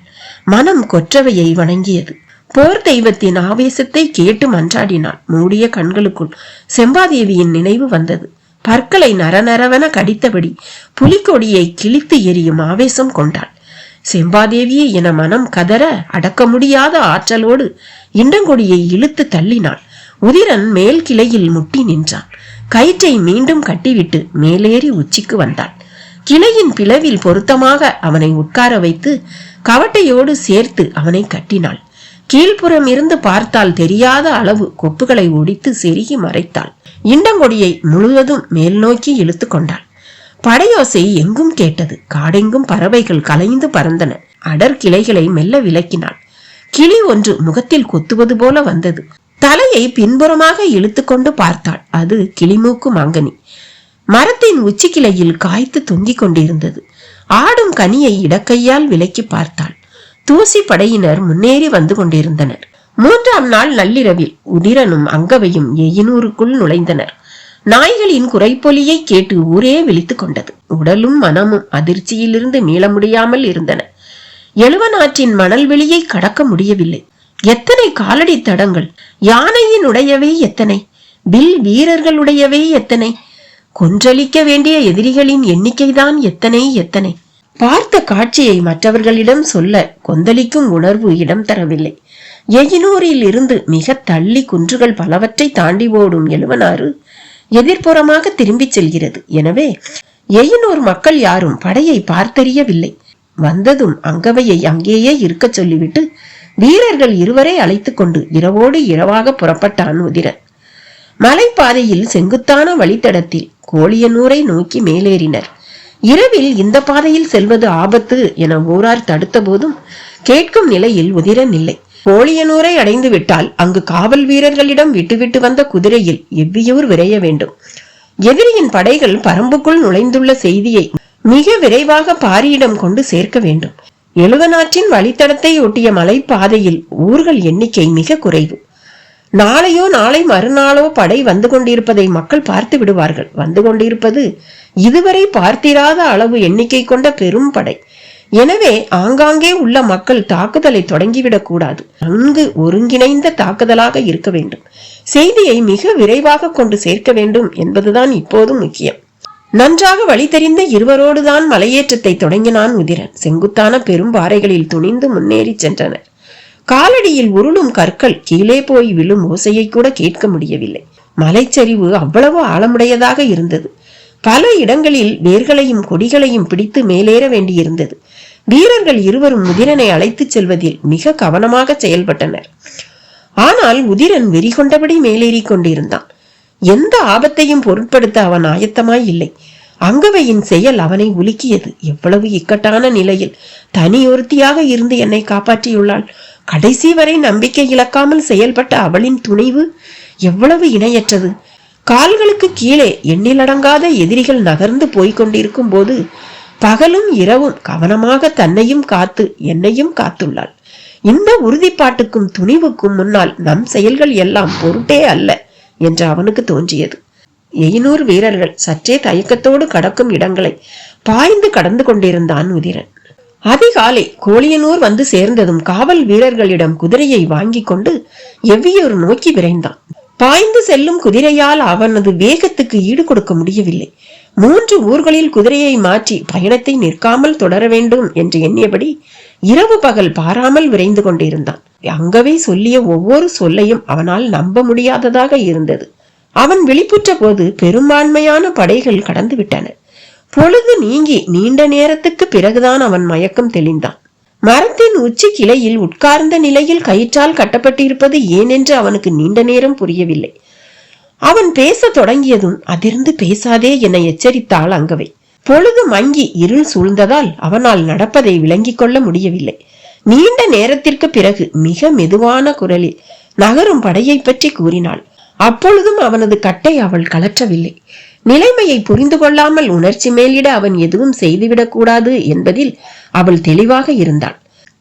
மனம் கொற்றவையை வணங்கியது. போர் தெய்வத்தின் ஆவேசத்தை கேட்டு மன்றாடினாள். மூடிய கண்களுக்குள் செம்பாதேவியின் நினைவு வந்தது. பற்களை நரநரவென கடித்தபடி புலிக்கொடியை கிழித்து எரியும் ஆவேசம் கொண்டாள். செம்பாதேவியே என மனம் கதற அடக்க முடியாத ஆற்றலோடு இண்டங்கொடியை இழுத்து தள்ளினாள். உதிரன் மேல் கிளையில் முட்டி நின்றான். கயிற்றை மீண்டும் கட்டிவிட்டு மேலேறி உச்சிக்கு வந்தாள். கிளையின் பிளவில் பொருத்தமாக அவனை உட்கார வைத்து கவட்டையோடு சேர்த்து அவனை கட்டினாள். கீழ்ப்புறம் இருந்து பார்த்தால் தெரியாத அளவு கொப்புகளை ஒடித்து செருகி மறைத்தாள். இண்டங்கொடியை முழுவதும் மேல் நோக்கி இழுத்து கொண்டாள். படையோசை எங்கும் கேட்டது. காடெங்கும் பறவைகள் கலைந்து பறந்தன. அடர் கிளைகளை மெல்ல விலக்கினாள். கிளி ஒன்று முகத்தில் கொத்துவது போல வந்தது. தலையை பின்புறமாக இழுத்து கொண்டு பார்த்தாள். அது கிளிமூக்கு மாங்கனி. மரத்தின் உச்சி கிளையில் காய்த்து தொங்கிக் கொண்டிருந்தது. ஆடும் கனியை இடக்கையால் விலக்கி பார்த்தாள். தூசி படையினர் முன்னேறி வந்து கொண்டிருந்தனர். 3ஆம் நாள் நள்ளிரவில் உதிரனும் அங்கவையும் எயினூருக்குள் நுழைந்தனர். நாய்களின் குறைப்பொலியை கேட்டு ஊரே விழித்துக் கொண்டது. உடலும் மனமும் அதிர்ச்சியிலிருந்து மீள முடியாமல் இருந்தன. எழுவனாற்றின் மணல் வெளியை கடக்க முடியவில்லை. எத்தனை காலடி தடங்கள்! யானையினுடையவை எத்தனை! வில் வீரர்களுடையவை எத்தனை! கொன்றளிக்க வேண்டிய எதிரிகளின் எண்ணிக்கைதான் எத்தனை எத்தனை! பார்த்த காட்சியை மற்றவர்களிடம் சொல்ல கொந்தளிக்கும் உணர்வு இடம் தரவில்லை. எயினூரில் இருந்து மிக தள்ளி குன்றுகள் பலவற்றை தாண்டி ஓடும் எழுவனாறு எதிர்ப்புறமாக திரும்பி செல்கிறது. எனவே எயினூர் மக்கள் யாரும் படையை பார்த்தறியவில்லை. வந்ததும் அங்கவையை அங்கேயே இருக்க சொல்லிவிட்டு வீரர்கள் இருவரை அழைத்து கொண்டு இரவோடு இரவாக புறப்பட்டான் உதிரன். மலைப்பாதையில் செங்குத்தான வழித்தடத்தில் கோழியனூரை நோக்கி மேலேறினர். இரவில் இந்த பாதையில் செல்வது ஆபத்து என ஊரார் தடுத்த போதும் கேட்கும் நிலையில் உதிரன் இல்லை. கோழியனூரை அடைந்து விட்டால் அங்கு காவல் வீரர்களிடம் விட்டுவிட்டு வந்த குதிரையில் எவ்வியூர் விரைய வேண்டும். எதிரியின் படைகள் பரம்புக்குள் நுழைந்துள்ள செய்தியை மிக விரைவாக பாரியிடம் கொண்டு சேர்க்க வேண்டும். எழுவனாற்றின் வழித்தடத்தை ஒட்டிய மலைப்பாதையில் ஊர்கள் எண்ணிக்கை மிக குறைவு. நாளையோ நாளை மறுநாளோ படை வந்து கொண்டிருப்பதை மக்கள் பார்த்து விடுவார்கள். வந்து கொண்டிருப்பது இதுவரை பார்த்திராத அளவு எண்ணிக்கை கொண்ட பெரும் படை. எனவே ஆங்காங்கே உள்ள மக்கள் தாக்குதலை தொடங்கிவிடக் கூடாது. நன்கு ஒருங்கிணைந்த தாக்குதலாக இருக்க வேண்டும். செய்தியை மிக விரைவாக கொண்டு சேர்க்க வேண்டும் என்பதுதான் இப்போதும் முக்கியம். நன்றாக வழி தெரிந்த இருவரோடுதான் மலையேற்றத்தை தொடங்கினான் உதிரன். செங்குத்தான பெரும் பாறைகளில் துணிந்து முன்னேறி சென்றனர். காலடியில் உருளும் கற்கள் கீழே போய் விழும் ஓசையை கூட கேட்க முடியவில்லை. மலைச்சரிவு அவ்வளவு ஆழமுடையதாக இருந்தது. பல இடங்களில் வேர்களையும் கொடிகளையும் பிடித்து மேலேற வேண்டியிருந்தது. வீரர்கள் இருவரும் உதிரனை அழைத்துச் செல்வதில் மிக கவனமாக செயல்பட்டனர். ஆனால் உதிரன் வெறி கொண்டபடி மேலேறி கொண்டிருந்தான். எந்த ஆபத்தையும் பொருட்படுத்த அவன் ஆயத்தமாய் இல்லை. அங்கவையின் செயல் அவனை உலுக்கியது. எவ்வளவு இக்கட்டான நிலையில் தனியொருத்தியாக இருந்து என்னை காப்பாற்றியுள்ளாள். கடைசி வரை நம்பிக்கை இழக்காமல் செயல்பட்ட அவளின் துணிவு எவ்வளவு இணையற்றது. கால்களுக்கு கீழே எண்ணிலடங்காத எதிரிகள் நகர்ந்து போய்கொண்டிருக்கும் போது பகலும் இரவும் கவனமாக தன்னையும் காத்து என்னையும் காத்துள்ளாள். இந்த உறுதிப்பாட்டுக்கும் துணிவுக்கும் முன்னால் நம் செயல்கள் எல்லாம் பொருட்டே அல்ல என்று அவனுக்கு தோன்றியது. எயினூர் வீரர்கள் சற்றே தயக்கத்தோடு கடக்கும் இடங்களை பாய்ந்து கடந்து கொண்டிருந்தான் உதிரன். அதிகாலை கோழியனூர் வந்து சேர்ந்ததும் காவல் வீரர்களிடம் குதிரையை வாங்கி கொண்டு எவ்வியூர் நோக்கி விரைந்தான். பாய்ந்து செல்லும் குதிரையால் அவனது வேகத்துக்கு ஈடு கொடுக்க முடியவில்லை. 3 ஊர்களில் குதிரையை மாற்றி பயணத்தை நிற்காமல் தொடர வேண்டும் என்று எண்ணியபடி இரவு பகல் பாராமல் விரைந்து கொண்டிருந்தான். அங்கவே சொல்லிய ஒவ்வொரு சொல்லையும் அவனால் நம்ப முடியாததாக இருந்தது. அவன் விழிப்புற்ற போது பெரும்பான்மையான படைகள் கடந்து விட்டன. பொழுது நீங்கி நீண்ட நேரத்துக்கு பிறகுதான் அவன் மயக்கம் தெளிந்தான். மரத்தின் உச்சி கிளையில் உட்கார்ந்த நிலையில் கயிற்றால் கட்டப்பட்டிருப்பது ஏனென்று அவனுக்கு நீண்ட நேரம் புரியவில்லை. அவன் பேச தொடங்கியதும் அதிர்ந்து பேசாதே என எச்சரித்தாள் அங்கவை. பொழுது மங்கி இருள் சூழ்ந்ததால் அவனால் நடப்பதை விளங்கிக் கொள்ள முடியவில்லை. நீண்ட நேரத்திற்கு பிறகு மிக மெதுவான குரலில் நகரும் படையை பற்றி கூறினாள். அப்பொழுதும் அவனது கட்டை அவள் கலற்றவில்லை. நிலைமையை புரிந்து கொள்ளாமல் உணர்ச்சி மேலிட அவன் எதுவும் செய்துவிடக் கூடாது என்பதில் அவள் தெளிவாக இருந்தாள்.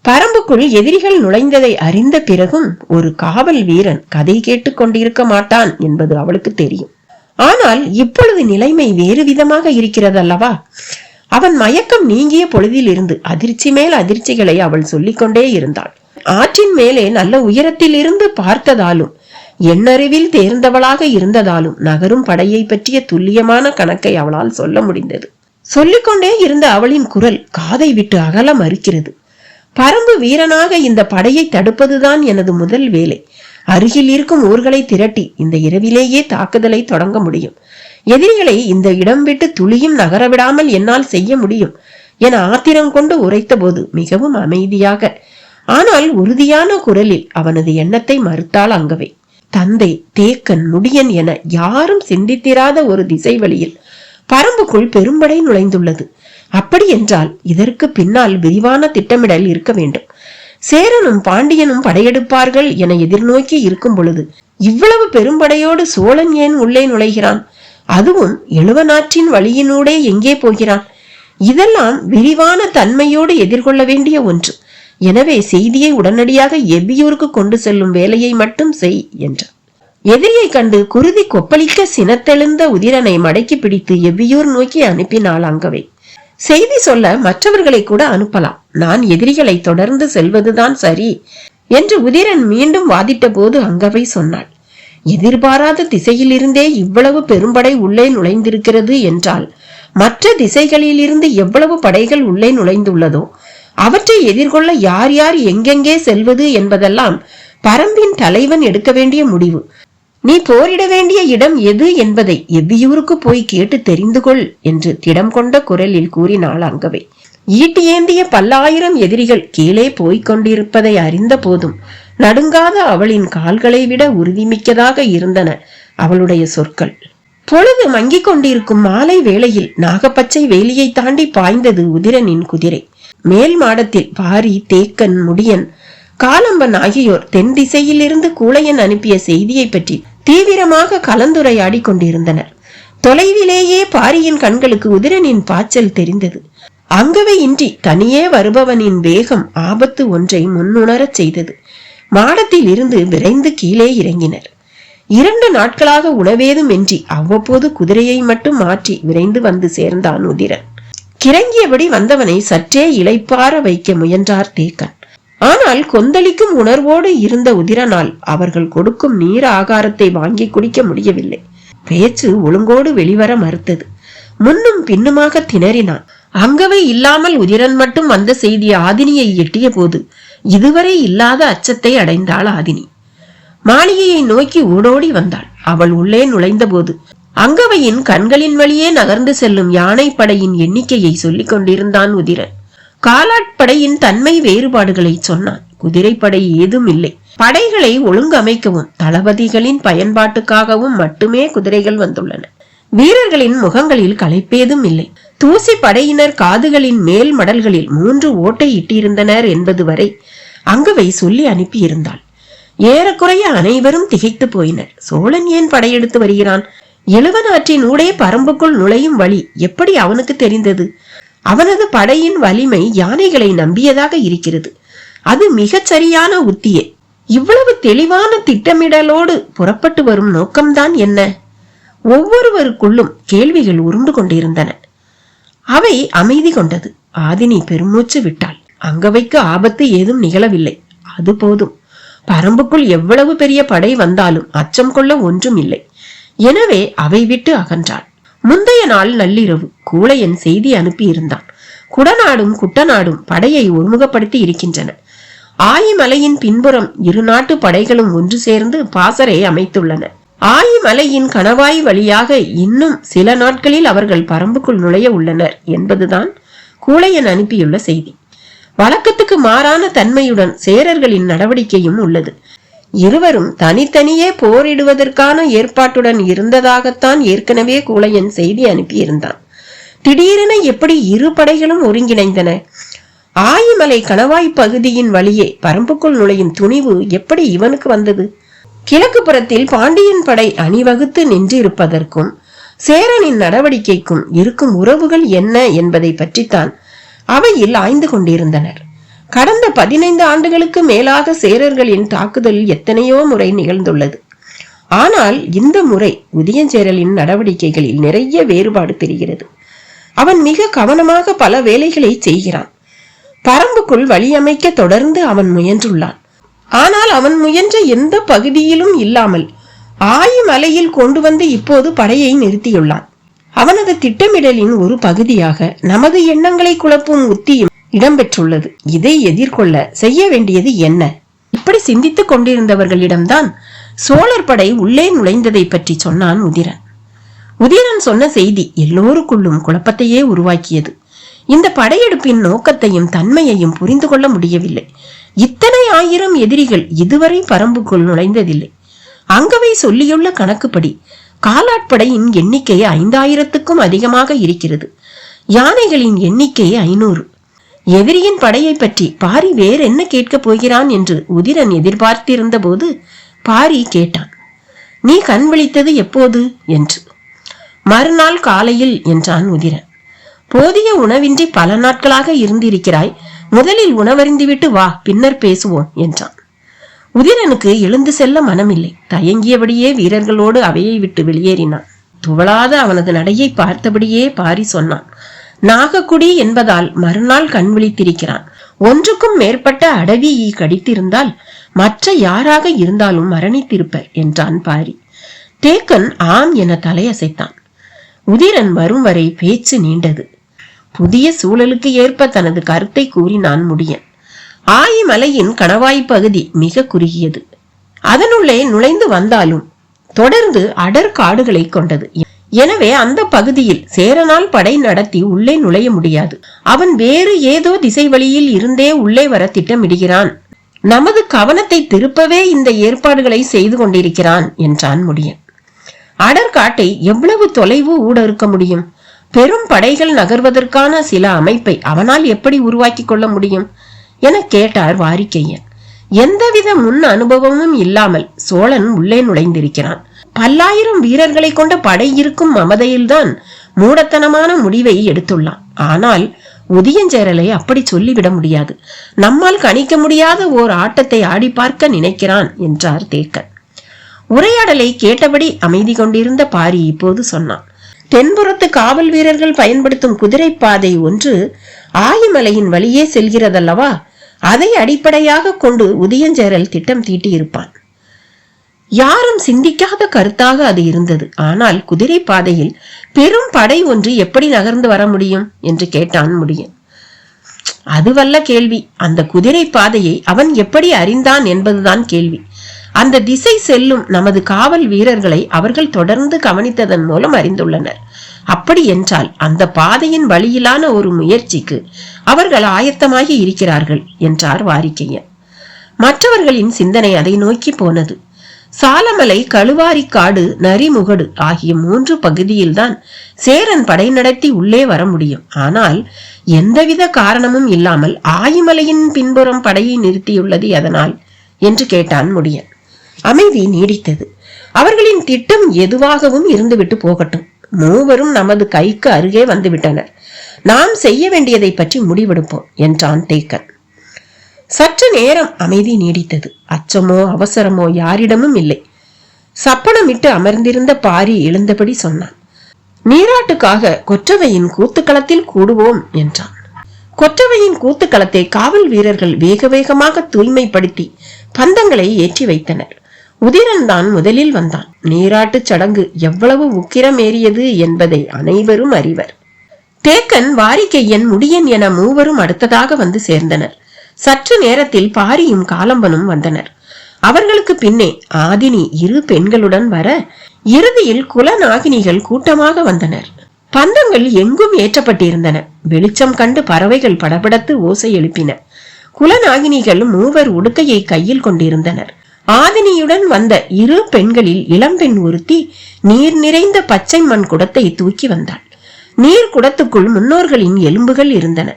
பரம்புக்குள் எதிரிகள் நுழைந்ததை அறிந்த பிறகும் ஒரு காவல் வீரன் கதை கேட்டுக் கொண்டிருக்க மாட்டான் என்பது அவளுக்கு தெரியும். ஆனால் இப்பொழுது நிலைமை வேறு விதமாக இருக்கிறதல்லவா? அவன் மயக்கம் நீங்கிய பொழுதில் இருந்து அதிர்ச்சி மேல் அதிர்ச்சிகளை அவள் சொல்லிக்கொண்டே இருந்தாள். ஆற்றின் மேலே நல்ல உயரத்தில் இருந்து பார்த்ததாலும் எண்ணறிவில் தேர்ந்தவளாக இருந்ததாலும் நகரும் படையை பற்றிய துல்லியமான கணக்கை அவளால் சொல்ல முடிந்தது. சொல்லிக்கொண்டே இருந்த அவளின் குரல் காதை விட்டு அகல மறுக்கிறது. பரம்பு வீரனாக இந்த படையை தடுப்பதுதான் எனது முதல் வேலை. அருகில் இருக்கும் ஊர்களை திரட்டி இந்த இரவிலேயே தாக்குதலை தொடங்க முடியும். எதிரிகளை இந்த இடம் விட்டு துளியும் நகரவிடாமல் என்னால் செய்ய முடியும் என ஆத்திரம் கொண்டு உரைத்த போது மிகவும் அமைதியாக ஆனால் உறுதியான குரலில் அவனது எண்ணத்தை மறுத்தாள் அங்கவை. தந்தை, தேக்கன், முடியன் என யாரும் சிந்தித்திராத ஒரு திசை வழியில் பரம்புக்குள் பெரும்படை நுழைந்துள்ளது. அப்படி என்றால் இதற்கு பின்னால் விரிவான திட்டமிடல் இருக்க வேண்டும். சேரனும் பாண்டியனும் படையெடுப்பார்கள் என எதிர்நோக்கி இருக்கும் பொழுது இவ்வளவு பெரும்படையோடு சோழன் ஏன் உள்ளே நுழைகிறான்? அதுவும் எழுவனாற்றின் வழியினூடே எங்கே போகிறான்? இதெல்லாம் விரிவான தன்மையோடு எதிர்கொள்ள வேண்டிய ஒன்று. எனவே செய்தியை உடனடியாக எவ்வியூருக்கு கொண்டு செல்லும் வேலையை மட்டும் செய் என்றார். எதிரியை கண்டு குருதி கொப்பளிக்க சினத்தெழுந்த உதிரனை மடக்கி பிடித்து எவ்வியூர் நோக்கி அனுப்பினாள் அங்கவை. செய்தி சொல்ல மற்றவர்களை கூட அனுப்பலாம், நான் எதிரிகளை தொடர்ந்து செல்வதுதான் சரி என்று உதிரன் மீண்டும் வாதிட்ட போது அங்கவை சொன்னாள், எதிர்பாராத திசையில் இருந்தே இவ்வளவு பெரும்படை உள்ளே நுழைந்திருக்கிறது என்றால் மற்ற திசைகளில் இருந்து எவ்வளவு படைகள் உள்ளே நுழைந்துள்ளதோ அவற்றை எதிர்கொள்ள யார் யார் எங்கெங்கே செல்வது என்பதெல்லாம் பரம்பின் தலைவன் எடுக்க வேண்டிய முடிவு. நீ போரிட வேண்டிய இடம் எது என்பதை எவ்வியூருக்கு போய் கேட்டு தெரிந்து கொள் என்று திடம் கொண்ட குரலில் கூறினாள் அங்கவை. ஈட்டி ஏந்திய பல்லாயிரம் எதிரிகள் கீழே போய்க் கொண்டிருப்பதை அறிந்த போதும் நடுங்காத அவளின் கால்களை விட உறுதிமிக்கதாக இருந்தன அவளுடைய சொற்கள். பொழுது மங்கிக் கொண்டிருக்கும் மாலை வேளையில் நாகப்பச்சை வேலியை தாண்டி பாய்ந்தது உதிரனின் குதிரை. மேல் மாடத்தில் பாரி, தேக்கன், முடியன், காலம்பன் ஆகியோர் தென் திசையில் இருந்து கூழையன் அனுப்பிய செய்தியை பற்றி தீவிரமாக கலந்துரையாடி கொண்டிருந்தனர். தொலைவிலேயே பாரியின் கண்களுக்கு உதிரனின் பாய்ச்சல் தெரிந்தது. அங்கவை இன்றி தனியே வருபவனின் வேகம் ஆபத்து ஒன்றை முன்னுணரச் செய்தது. மாடத்தில் இருந்து விரைந்து கீழே இறங்கினர். 2 நாட்களாக உணவேதும் இன்றி அவ்வப்போது குதிரையை மட்டும் மாற்றி விரைந்து வந்து சேர்ந்தான் உதிரன். கிறங்கியபடி வந்தவனை சற்றே இளைப்பார வைக்க முயன்றார் தேக்கன். ஆனால் கொந்தளிக்கும் உணர்வோடு இருந்த உதிரனால் அவர்கள் கொடுக்கும் நீர் ஆகாரத்தை வாங்கி குடிக்க முடியவில்லை. பேச்சு ஒழுங்கோடு வெளிவர மறுத்தது. முன்னும் பின்னுமாக திணறினான். அங்கவை இல்லாமல் உதிரன் மட்டும் வந்த செய்தி ஆதினியை எட்டிய போது இதுவரை இல்லாத அச்சத்தை அடைந்தாள் ஆதினி. மாளிகையை நோக்கி ஓடோடி வந்தாள். அவள் உள்ளே நுழைந்த போது அங்கவையின் கண்களின் வழியே நகர்ந்து செல்லும் யானை படையின் எண்ணிக்கையை சொல்லிக் கொண்டிருந்தான் உதிரன். காலாட்படையின் தன்மை வேறுபாடுகளை சொன்னான். குதிரைப்படை ஏதும் இல்லை. படைகளை ஒழுங்கமைக்கவும் தளபதிகளின் பயன்பாட்டுக்காகவும் மட்டுமே குதிரைகள் வந்துள்ளன. வீரர்களின் முகங்களில் களைப்பேதும் இல்லை. தூசி படையினர் காதுகளின் மேல் மடல்களில் 3 ஓட்டை இட்டிருந்தனர் என்பது வரை அங்கவை சொல்லி அனுப்பியிருந்தாள். ஏறக்குறைய அனைவரும் திகைத்து போயினர். சோழன் ஏன் படையெடுத்து வருகிறான்? எழுவனாற்றின் ஊடே பரம்புக்குள் நுழையும் வழி எப்படி அவனுக்கு தெரிந்தது? அவனது படையின் வலிமை யானைகளை நம்பியதாக இருக்கிறது. அது மிகச் சரியான உத்தியே. இவ்வளவு தெளிவான திட்டமிடலோடு புறப்பட்டு வரும் நோக்கம்தான் என்ன? ஒவ்வொருவருக்குள்ளும் கேள்விகள் உருண்டு கொண்டிருந்தன. அவை அமைதி கொண்டது. ஆதினி பெருமூச்சு விட்டாள். அங்கவைக்கு ஆபத்து ஏதும் நிகழவில்லை, அது போதும். பரம்புக்குள் எவ்வளவு பெரிய படை வந்தாலும் அச்சம் கொள்ள ஒன்றும் இல்லை. எனவே அவை விட்டு அகன்றாள். முந்தைய நாள் நள்ளிரவு கூழையன் செய்தி அனுப்பி இருந்தான். குடநாடும் குட்டநாடும் படையை ஒருமுகப்படுத்தி இருக்கின்றன. ஆயிமலையின் பின்புறம் 2 நாட்டு படைகளும் ஒன்று சேர்ந்து பாசறை அமைத்துள்ளன. ஆயிமலையின் கணவாய் வழியாக இன்னும் சில நாட்களில் அவர்கள் பரம்புக்குள் நுழைய உள்ளனர் என்பதுதான் கூழையன் அனுப்பியுள்ள செய்தி. வழக்கத்துக்கு மாறான தன்மையுடன் சேரர்களின் நடவடிக்கையும் உள்ளது. இருவரும் தனித்தனியே போரிடுவதற்கான ஏற்பாட்டுடன் இருந்ததாகத்தான் ஏற்கனவே கூழையன் செய்தி அனுப்பியிருந்தான். திடீரென எப்படி 2 படைகளும் ஒருங்கிணைந்தன? ஆயிமலை கணவாய் பகுதியின் வழியே பரம்புக்குள் நுழையும் துணிவு எப்படி இவனுக்கு வந்தது? கிழக்கு புறத்தில் பாண்டியன் படை அணிவகுத்து நின்றிருப்பதற்கும் சேரனின் நடவடிக்கைக்கும் இருக்கும் உறவுகள் என்ன என்பதை பற்றித்தான் அவையில் ஆய்ந்து கொண்டிருந்தனர். கடந்த 15 ஆண்டுகளுக்கு மேலாக சேரர்களின் தாக்குதல் எத்தனையோ முறை நிகழ்ந்துள்ளது. ஆனால் இந்த முறை உதயஞ்சேரலின் நடவடிக்கைகளில் நிறைய வேறுபாடு தெரிகிறது. அவன் மிக கவனமாக பல வேலைகளை செய்கிறான். பரம்புக்குள் வழியமைக்க தொடர்ந்து அவன் முயன்றுள்ளான். ஆனால் அவன் முயன்ற எந்த பகுதியிலும் இல்லாமல் ஆயிமலையில் கொண்டு வந்து இப்போது படையை நிறுத்தியுள்ளான். அவனது திட்டமிடலின் ஒரு பகுதியாக நமது எண்ணங்களை குழப்பும் உத்தியும் இடம்பெற்றுள்ளது. இதை எதிர்கொள்ள செய்ய வேண்டியது என்ன? இப்படி சிந்தித்துக் கொண்டிருந்தவர்களிடம்தான் சோழர் படை உள்ளே நுழைந்ததை பற்றி சொன்னான் உதிரன். உதிரன் சொன்ன செய்தி எல்லோருக்குள்ளும் குழப்பத்தையே உருவாக்கியது. இந்த படையெடுப்பின் நோக்கத்தையும் தன்மையையும் புரிந்து கொள்ள முடியவில்லை. இத்தனை ஆயிரம் எதிரிகள் இதுவரை பரம்புக்குள் நுழைந்ததில்லை. அங்கவை சொல்லியுள்ள கணக்குப்படி காலாட்படையின் எண்ணிக்கை 5000க்கும் அதிகமாக இருக்கிறது. யானைகளின் எண்ணிக்கை 500. எதிரியின் படையை பற்றி பாரி வேறென்ன கேட்கப் போகிறான் என்று உதிரன் எதிர்பார்த்திருந்த போது பாரி கேட்டான். நீ கண் விழித்தது எப்போது என்று. மறுநாள் காலையில் என்றான் உதிரன். போதிய உணவின்றி பல நாட்களாக இருந்திருக்கிறாய். முதலில் உணவருந்திவிட்டு வா, பின்னர் பேசுவோம் என்றான். உதிரனுக்கு எழுந்து செல்ல மனமில்லை. தயங்கியபடியே வீரர்களோடு அவையை விட்டு வெளியேறினான். துவளாத அவனது நடையை பார்த்தபடியே பாரி சொன்னான். நாகக்குடி என்பதால் மறுநாள் கண் விழித்திருக்கிறான். ஒன்றுக்கும் மேற்பட்ட அடவி கடித்திருந்தால் மற்ற யாராக இருந்தாலும் மரணித்திருப்பர் என்றான் பாரி. தேக்கன் ஆம் என தலையசைத்தான். உதிரன் வரும் வரை பேச்சு நீண்டது. புதிய சூழலுக்கு ஏற்ப தனது கருத்தை கூறினான் முடியன். ஆயிமலையின் கணவாய் பகுதி மிக குறுகியது. அதனுள்ளே நுழைந்து வந்தாலும் தொடர்ந்து அடர் காடுகளை கொண்டது. எனவே அந்த பகுதியில் சேரனால் படை நடத்தி உள்ளே நுழைய முடியாது. அவன் வேறு ஏதோ திசை வழியில் இருந்தே உள்ளே வர திட்டமிடுகிறான். நமது கவனத்தை திருப்பவே இந்த ஏற்பாடுகளை செய்து கொண்டிருக்கிறான் என்றான் முடியன். அடற்காட்டை எவ்வளவு தொலைவு ஊடறுக்க முடியும்? பெரும் படைகள் நகர்வதற்கான சில அமைப்பை அவனால் எப்படி உருவாக்கி கொள்ள முடியும் என கேட்டார் வாரிக்கையன். எந்தவித முன் அனுபவமும் இல்லாமல் சோழன் உள்ளே நுழைந்திருக்கிறான். பல்லாயிரம் வீரர்களை கொண்ட படை இருக்கும் மமதையில்தான் மூடத்தனமான முடிவை எடுத்துள்ளான். ஆனால் உதயஞ்சேரலை அப்படி சொல்லிவிட முடியாது. நம்மால் கணிக்க முடியாத ஓர் ஆட்டத்தை ஆடி பார்க்க நினைக்கிறான் என்றார் தேக்கன். உரையாடலை கேட்டபடி அமைதி கொண்டிருந்த பாரி இப்போது சொன்னான். தென்புறத்து காவல் வீரர்கள் பயன்படுத்தும் குதிரை பாதை ஒன்று ஆயிமலையின் வழியே செல்கிறதல்லவா? அதை அடிப்படையாக கொண்டு உதயஞ்சேரல் திட்டம் தீட்டியிருப்பான். யாரும் சிந்திக்காத கருத்தாக அது இருந்தது. ஆனால் குதிரை பாதையில் பெரும் படை ஒன்று எப்படி நகர்ந்து வர முடியும் என்று கேட்டான் முடியன். அதுவல்ல கேள்வி. அந்த குதிரை பாதையை அவன் எப்படி அறிந்தான் என்பதுதான் கேள்வி. அந்த திசை செல்லும் நமது காவல் வீரர்களை அவர்கள் தொடர்ந்து கவனித்ததன் மூலம் அறிந்துள்ளனர். அப்படி என்றால் அந்த பாதையின் வழியிலான ஒரு முயற்சிக்கு அவர்கள் ஆயத்தமாகி இருக்கிறார்கள் என்றார் வாரிக்கையன். மற்றவர்களின் சிந்தனை அதை நோக்கி போனது. சாலமலை, கழுவாரிக்காடு, நரிமுகடு ஆகிய 3 பகுதியில்தான் சேரன் படை நடத்தி உள்ளே வர முடியும். ஆனால் எந்தவித காரணமும் இல்லாமல் ஆயிமலையின் பின்புறம் படையை நிறுத்தியுள்ளது எதனால் என்று கேட்டான் முடியன். அமைதி நீடித்தது. அவர்களின் திட்டம் எதுவாகவும் இருந்துவிட்டு போகட்டும். மூவரும் நமது கைக்கு அருகே வந்துவிட்டனர். நாம் செய்ய வேண்டியதை பற்றி முடிவெடுப்போம் என்றான் தேக்கன். சற்று நேரம் அமைதி நீடித்தது. அச்சமோ அவசரமோ யாரிடமும் இல்லை. சப்பனமிட்டு அமர்ந்திருந்த பாரி எழுந்தபடி சொன்னான். நீராட்டுக்காக கொற்றவையின் கூத்துக்களத்தில் கூடுவோம் என்றான். கொற்றவையின் கூத்துக்களத்தை காவல் வீரர்கள் வேக வேகமாக தூய்மைப்படுத்தி பந்தங்களை ஏற்றி வைத்தனர். உதிரன் தான் முதலில் வந்தான். நீராட்டு சடங்கு எவ்வளவு உக்கிரமேறியது என்பதை அனைவரும் அறிவர். தேக்கன், வாரிக்கையன், முடியன் என மூவரும் அடுத்ததாக வந்து சேர்ந்தனர். சற்று நேரத்தில் பாரியும் காலம்பனும் வந்தனர். அவர்களுக்கு பின்னே ஆதினி 2 பெண்களுடன் வர இறுதியில் குலநாகினிகள் கூட்டமாக வந்தனர். பந்தங்கள் எங்கும் ஏற்றப்பட்டிருந்தன. வெளிச்சம் கண்டு பறவைகள் படபடத்து ஓசை எழுப்பின. குலநாகினிகள் 3 உடுக்கையை கையில் கொண்டிருந்தனர். ஆதினியுடன் வந்த 2 பெண்களில் இளம்பெண் ஒருத்தி நீர் நிறைந்த பச்சை மண் குடத்தை தூக்கி வந்தாள். நீர் குடத்துக்குள் முன்னோர்களின் எலும்புகள் இருந்தன.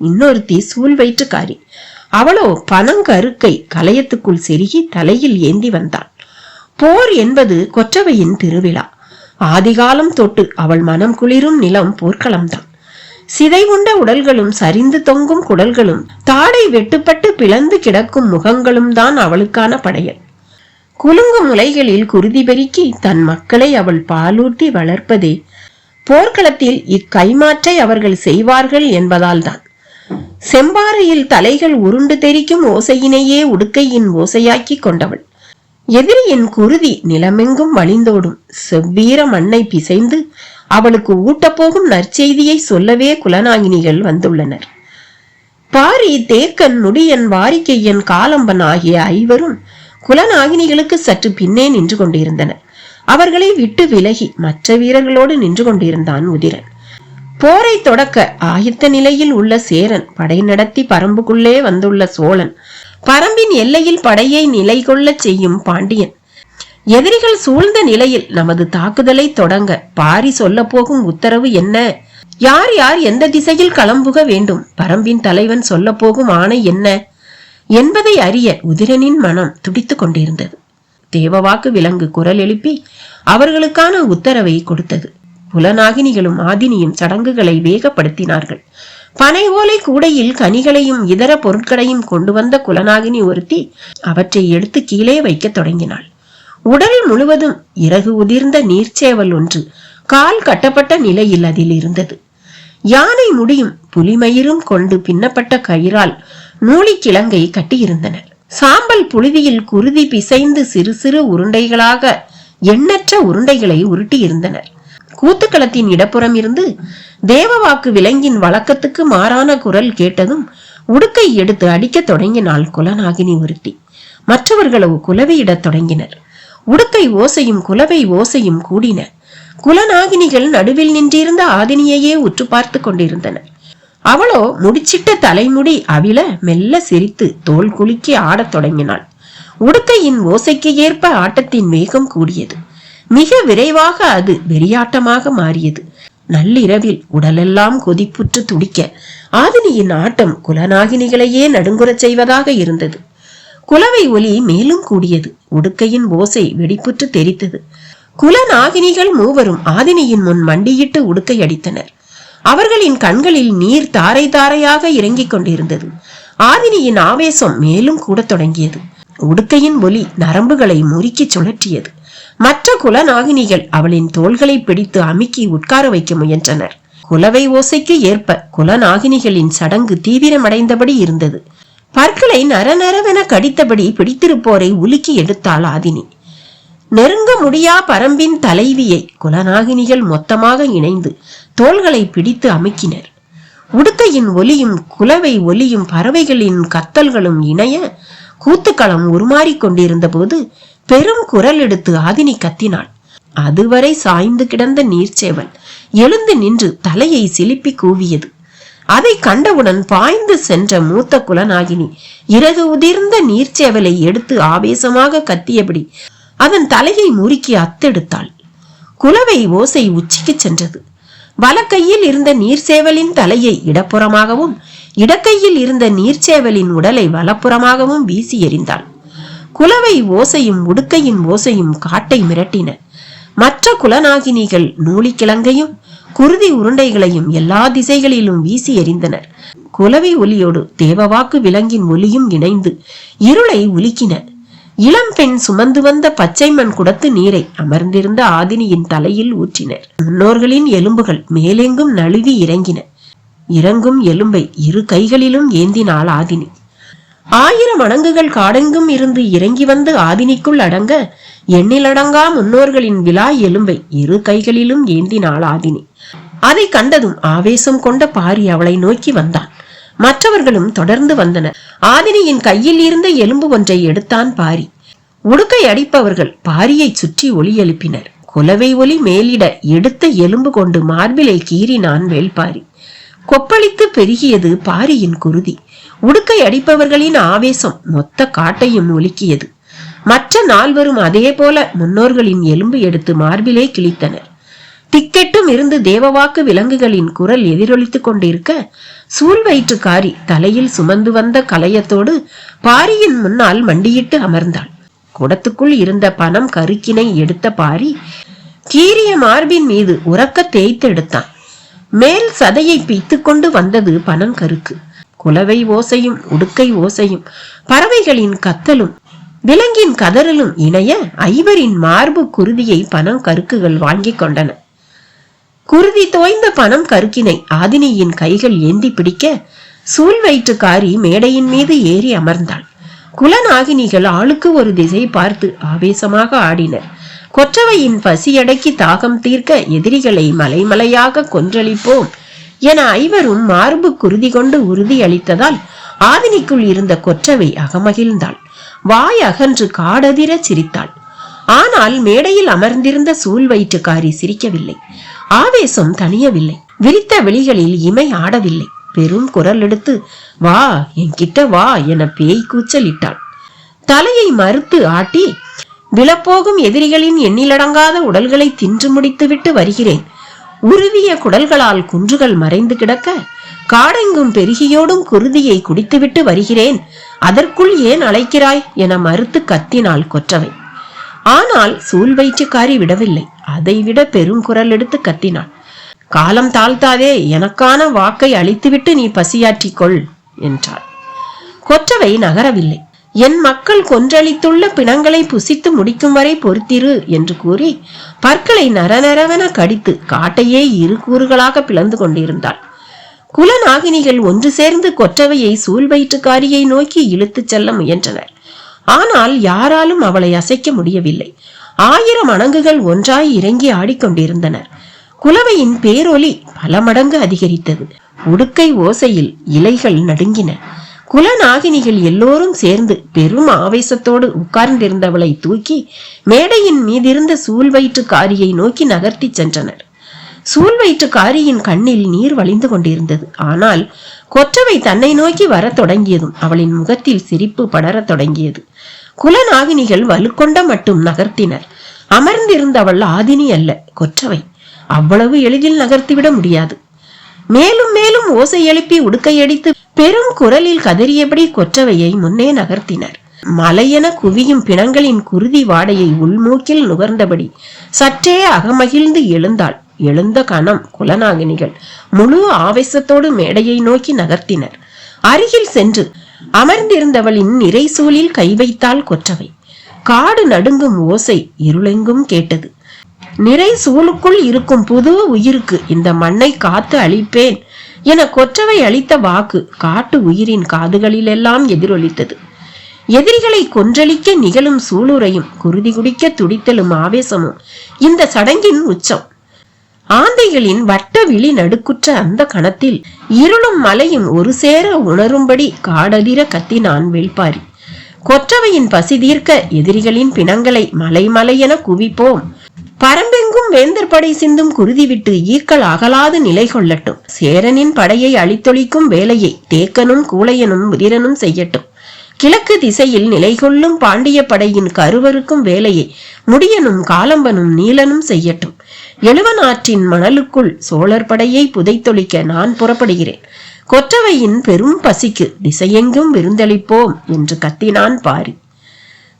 இன்னொருத்தி சூல் வயிற்றுக்காரி. அவளோ பனங்கருக்கை கலையத்துக்குள் செருகி தலையில் ஏந்தி வந்தாள். போர் என்பது கொற்றவையின் திருவிழா. ஆதிகாலம் தொட்டு அவள் மனம் குளிரும் நிலம் போர்க்களம்தான். சிதைவுண்ட உடல்களும் சரிந்து தொங்கும் குடல்களும் தாடை வெட்டுப்பட்டு பிளந்து கிடக்கும் முகங்களும் தான் அவளுக்கான படையல். குலுங்கும் முலைகளில் குருதி பெருக்கி தன் மக்களை அவள் பாலூட்டி வளர்ப்பதே போர்க்களத்தில் இக்கைமாற்றை அவர்கள் செய்வார்கள் என்பதால் தான். செம்பாறையில் தலைகள் உருண்டு தெரிக்கும் ஓசையினையே உடுக்கையின் ஓசையாக்கி கொண்டவள். எதிரியின் குருதி நிலமெங்கும் வழிந்தோடும் செவ்வீர மண்ணை பிசைந்து அவளுக்கு ஊட்டப்போகும் நற்செய்தியை சொல்லவே குலநாகினிகள் வந்துள்ளனர். பாரி, தேக்கன், முடியன், வாரிக்கையன், காலம்பன் ஆகிய ஐவரும் குலநாகினிகளுக்கு சற்று பின்னே நின்று கொண்டிருந்தனர். அவர்களை விட்டு விலகி மற்ற வீரர்களோடு நின்று கொண்டிருந்தான் உதிரன். போரை தொடக்க ஆயத்த நிலையில் உள்ள சேரன், படை நடத்தி பரம்புக்குள்ளே வந்துள்ள சோழன், பரம்பின் எல்லையில் படையை நிலை கொள்ள செய்யும் பாண்டியன். எதிரிகள் சூழ்ந்த நிலையில் நமது தாக்குதலை தொடங்க பாரி சொல்ல போகும் உத்தரவு என்ன? யார் யார் எந்த திசையில் களம்புக வேண்டும்? பரம்பின் தலைவன் சொல்ல போகும் ஆணை என்ன என்பதை அறிய உதிரனின் மனம் துடித்துக் கொண்டிருந்தது. தேவவாக்கு விலங்கு குரல் எழுப்பி அவர்களுக்கான உத்தரவை கொடுத்தது. குலநாகினிகளும் ஆதினியும் சடங்குகளை வேகப்படுத்தினார்கள். பனை ஓலை கூடையில் கனிகளையும் இதர பொருட்களையும் கொண்டு வந்த குலநாகினி ஒருத்தி அவற்றை எடுத்து கீழே வைக்க தொடங்கினாள். உடல் முழுவதும் இறகு உதிர்ந்த நீர்ச்சேவல் ஒன்று கால் கட்டப்பட்ட நிலையில் அதில் இருந்தது. யானை முடியும் புலிமயிரும் கொண்டு பின்னப்பட்ட கயிறால் நூலிக்கிழங்கை கட்டியிருந்தனர். சாம்பல் புழுதியில் குருதி பிசைந்து சிறு சிறு உருண்டைகளாக எண்ணற்ற உருண்டைகளை உருட்டி இருந்தனர். கூத்துக்களத்தின் இடப்புறம் இருந்து தேவவாக்கு விலங்கின் வழக்கத்துக்கு மாறான குரல் கேட்டதும் உடுக்கை எடுத்து அடிக்க தொடங்கினாள் குலநாகினி ஒருத்தி. மற்றவர்களோ குலவையிடத் தொடங்கினர். உடுக்கை ஓசையும் குலவை ஓசையும் கூடின. குலநாகினிகள் நடுவில் நின்றிருந்த ஆதினியையே உற்று பார்த்து கொண்டிருந்தனர். அவளோ முடிச்சிட்ட தலைமுடி அவிழ மெல்ல சிரித்து தோல் குலுக்கி ஆடத் தொடங்கினாள். உடுக்கையின் ஓசைக்கு ஏற்ப ஆட்டத்தின் வேகம் கூடியது. மிக விரைவாக அது வெறியாட்டமாக மாறியது. நள்ளிரவில் உடலெல்லாம் கொதிப்புற்று துடிக்க ஆதினியின் ஆட்டம் குலநாகினிகளையே நடுங்குறச் செய்வதாக இருந்தது. குலவை ஒலி மேலும் கூடியது. உடுக்கையின் ஓசை வெடிப்புற்று தெரித்தது. குலநாகினிகள் மூவரும் ஆதினியின் முன் மண்டியிட்டு உடுக்கை அடித்தனர். அவர்களின் கண்களில் நீர் தாரை தாரையாக இறங்கிக் கொண்டிருந்தது. ஆதினியின் ஆவேசம் மேலும் கூட தொடங்கியது. உடுக்கையின் ஒலி நரம்புகளை முறுக்கி சுழற்றியது. மற்ற குலநாகினிகள் அவளின் தோள்களை பிடித்து அமுக்கி உட்கார வைக்க முயன்றனர். குலவை ஓசைக்கு ஏற்ப குலநாகினிகளின் சடங்கு தீவிரமடைந்தபடி இருந்தது. பற்களை நரநரவென கடித்தபடி பிடித்திருப்போரை உலுக்கி எடுத்தாள் ஆதினி. நெருங்க முடியா பரம்பின் தலைவியை குலநாகினிகள் மொத்தமாக இணைந்து தோள்களை பிடித்து அமுக்கினர். உடுக்கையின் ஒலியும் குலவை ஒலியும் பறவைகளின் கத்தல்களும் இணைய கூத்துக்களம் உருமாறிக் கொண்டிருந்த போது பெரும் குரல் எடுத்து ஆதினி கத்தினாள். அதுவரை சாய்ந்து கிடந்த நீர்ச்சேவல் எழுந்து நின்று தலையை சிலிப்பி கூவியது. அதை கண்டவுடன் பாய்ந்து சென்ற மூத்த குலநாகினி இறகு உதிர்ந்த நீர்ச்சேவலை எடுத்து ஆவேசமாக கத்தியபடி அதன் தலையை முறுக்கி அத்தெடுத்தாள். குலவை ஓசை உச்சிக்கு சென்றது. வலக்கையில் இருந்த நீர்ச்சேவலின் தலையை இடப்புறமாகவும் இடக்கையில் இருந்த நீர்ச்சேவலின் உடலை வலப்புறமாகவும் வீசி எறிந்தாள். குலவை ஓசையும் உடுக்கையின் ஓசையும் காட்டை மிரட்டின. மற்ற குலநாகினிகள் நூலிக்கிழங்கையும் குருதி உருண்டைகளையும் எல்லா திசைகளிலும் வீசி எறிந்தனர். குலவை ஒலியோடு தேவவாக்கு விலங்கின் ஒலியும் இணைந்து இருளை உலுக்கின. இளம் பெண் சுமந்து வந்த பச்சை மண் குடத்து நீரை அமர்ந்திருந்த ஆதினியின் தலையில் ஊற்றினர். முன்னோர்களின் எலும்புகள் மேலெங்கும் நழுவி இறங்கின. இறங்கும் எலும்பை இரு கைகளிலும் ஏந்தினாள் ஆதினி. 1000 மடங்குகள் காடெங்கும் இருந்து இறங்கி வந்து ஆதினிக்குள் அடங்க எண்ணிலடங்கா முன்னோர்களின் விழா எலும்பை இரு கைகளிலும் ஏந்தினாள் ஆதினி. அதை கண்டதும் ஆவேசம் கொண்ட பாரி அவளை நோக்கி வந்தான். மற்றவர்களும் தொடர்ந்து வந்தனர். ஆதினியின் கையில் இருந்த எலும்பு ஒன்றை எடுத்தான் பாரி. உடுக்கை அடிப்பவர்கள் பாரியை சுற்றி ஒலி எழுப்பினர். குலவை ஒலி மேலிட எடுத்த எலும்பு கொண்டு மார்பிலை கீறினான் வேள்பாரி. கொப்பளித்து பெருகியது பாரியின் குருதி. உடுக்கை அடிப்பவர்களின் ஆவேசம் மொத்த காட்டையும் ஒலுக்கியது. மற்ற 4வரும் அதே போல முன்னோர்களின் எலும்பு எடுத்து மார்பிலே கிழித்தனர். திக்கெட்டும் இருந்து தேவவாக்கு விலங்குகளின் குரல் எதிரொலித்துக் கொண்டிருக்க சூழ்வயிற்றுக்காரி தலையில் சுமந்து வந்த கலையத்தோடு பாரியின் முன்னால் மண்டியிட்டு அமர்ந்தாள். குடத்துக்குள் இருந்த பனம் கருக்கினை எடுத்த பாரி கீரிய மார்பின் மீது உறக்க தேய்த்தெடுத்தான். மேல் சதையை பிய்த்து கொண்டு வந்தது பனங்கருக்கு. குலவை ஓசையும் உடுக்கை ஓசையும் பறவைகளின் கத்தலும் விலங்கின் கதறலும் இணைய ஐவரின் மார்பு குருதியை பனங்கருக்குகள் வாங்கி கொண்டன. குருதி தோய்ந்த பனம் கருக்கினை ஆதினியின் கைகள் ஏந்தி பிடிக்க சூழ் வயிற்றுக்காரி மேடையின் மீது ஏறி அமர்ந்தாள். குலநாகினிகள் ஆளுக்கு ஒரு திசை பார்த்து ஆவேசமாக ஆடினர். கொற்றவையின் பசியடக்கி தாகம் தீர்க்க எதிரிகளை மலைமலையாக கொன்றளிப்போம் என ஐவரும் மார்பு குருதி கொண்டு உறுதி அளித்ததால் ஆதினிக்குள் இருந்த கொற்றவை அகமகிழ்ந்தாள். வாய் அகன்று காடதிர சிரித்தாள். ஆனால் மேடையில் அமர்ந்திருந்த சூழ் வயிற்றுக்காரி சிரிக்கவில்லை. ஆவேசம் தணியவில்லை. விரித்த வெளிகளில் இமை ஆடவில்லை. பெரும் குரல் எடுத்து வா என்கிட்ட வா என பேய் கூச்சலிட்டாள். தலையை மறுத்து ஆட்டி விழப்போகும் எதிரிகளின் எண்ணிலடங்காத உடல்களை தின்று முடித்துவிட்டு வருகிறேன். உருவிய குடல்களால் குன்றுகள் மறைந்து கிடக்க காடெங்கும் பெருகியோடும் குருதியை குடித்துவிட்டு வருகிறேன். அதற்குள் ஏன் அழைக்கிறாய் என மறுத்து கத்தினாள் கொற்றவை. ஆனால் சூழ் வயிற்றுக்காரி விடவில்லை. அதைவிட பெருங்குரல் எடுத்து கத்தினாள். காலம் தாழ்த்தாதே, எனக்கான வாக்கை அளித்துவிட்டு நீ பசியாற்றிக்கொள் என்றாள். கொற்றவை நகரவில்லை. என் மக்கள் கொன்றளித்துள்ள பிணங்களை புசித்து முடிக்கும் வரை பொறுத்திரு என்று கூறி பற்களை நரநரவென கடித்து காட்டையே இரு கூறுகளாக பிளந்து கொண்டிருந்தாள். குலநாகினிகள் ஒன்று சேர்ந்து கொற்றவையை சூழ் வயிற்றுக்காரியை நோக்கி இழுத்துச் செல்ல முயன்றனர். ஆனால் யாராலும் அவளை அசைக்க முடியவில்லை. 1000 அணங்குகள் ஒன்றாய் இறங்கி ஆடிக்கொண்டிருந்தனர். குலவையின் பேரொலி பல மடங்கு அதிகரித்தது. உடுக்கை ஓசையில் இலைகள் நடுங்கின. குலநாகினிகள் எல்லோரும் சேர்ந்து பெரும் ஆவேசத்தோடு உட்கார்ந்திருந்தவளை தூக்கி மேடையின் மீதிருந்த சூழ் வயிற்றுக்காரியை நோக்கி நகர்த்தி சென்றனர். சூழ் வயிற்றுக்காரியின் கண்ணில் நீர் வழிந்து கொண்டிருந்தது. ஆனால் கொற்றவை தன்னை நோக்கி வர தொடங்கியதும் அவளின் முகத்தில் சிரிப்பு படர தொடங்கியது. குலநாகினிகள் வலுக்கொண்ட மட்டும் நகர்த்தினர். அமர்ந்திருந்தவள் ஆதினி அல்ல, கொற்றவை. அவ்வளவு எளிதில் நகர்த்திவிட முடியாது. மேலும் மேலும் ஓசை எழுப்பி உடுக்கையடித்து பெரும் குரலில் கதறியபடி கொற்றவையை முன்னே நகர்த்தினர். மலையென குவியும் பிணங்களின் குருதி வாடையை உள்மூக்கில் நுகர்ந்தபடி சற்றே அகமகிழ்ந்து எழுந்தாள். எழுந்த கணம் குலநாகினிகள் முழு ஆவேசத்தோடு மேடையை நோக்கி நகர்த்தினர். அருகில் சென்று அமர்ந்திருந்தவளின் நிறை சூழில் கை வைத்தாள் கொற்றவை. காடு நடுங்கும் ஓசை இருளெங்கும் கேட்டது. நிறை சூழுக்குள் இருக்கும் புது உயிருக்கு இந்த மண்ணை காத்து அளிப்பேன் என கொற்றவை அளித்த வாக்கு காட்டு உயிரின் காதுகளிலெல்லாம் எதிரொலித்தது. எதிரிகளை கொன்றளிக்க நிகழும் சூளுரையும் குருதி குடிக்க துடித்தலும் ஆவேசமும் இந்த சடங்கின் உச்சம். ஆந்தைகளின் வட்ட விழி நடுக்குற்ற அந்த கணத்தில் இருளும் மலையும் ஒரு சேர உணரும்படி காடதிர கத்தினான் வேள்பாரி. கொற்றவையின் பசி தீர்க்க எதிரிகளின் பிணங்களை மலை மலை என குவிப்போம். பரம்பெங்கும் வேந்தர் படை சிந்தும் குருதி விட்டு ஈக்கள் அகலாது நிலை கொள்ளட்டும். சேரனின் படையை அழித்தொழிக்கும் வேலையை தேக்கனும் கூளையனும் உதிரனும் செய்யட்டும். கிழக்கு திசையில் நிலை கொள்ளும் பாண்டிய படையின் கருவருக்கும் வேலையை முடியனும் காலம்பனும் நீலனும் செய்யட்டும். எழுவனாற்றின் மணலுக்குள் சோழர் படையை புதைத்தொழிக்க நான் புறப்படுகிறேன். கொற்றவையின் பெரும் பசிக்கு திசையெங்கும் விருந்தளிப்போம் என்று கத்தினான் பாரி.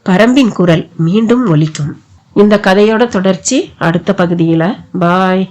பரம்பின் குரல் மீண்டும் ஒலிக்கும். இந்த கதையோட தொடர்ச்சி அடுத்த பகுதியில. பாய்.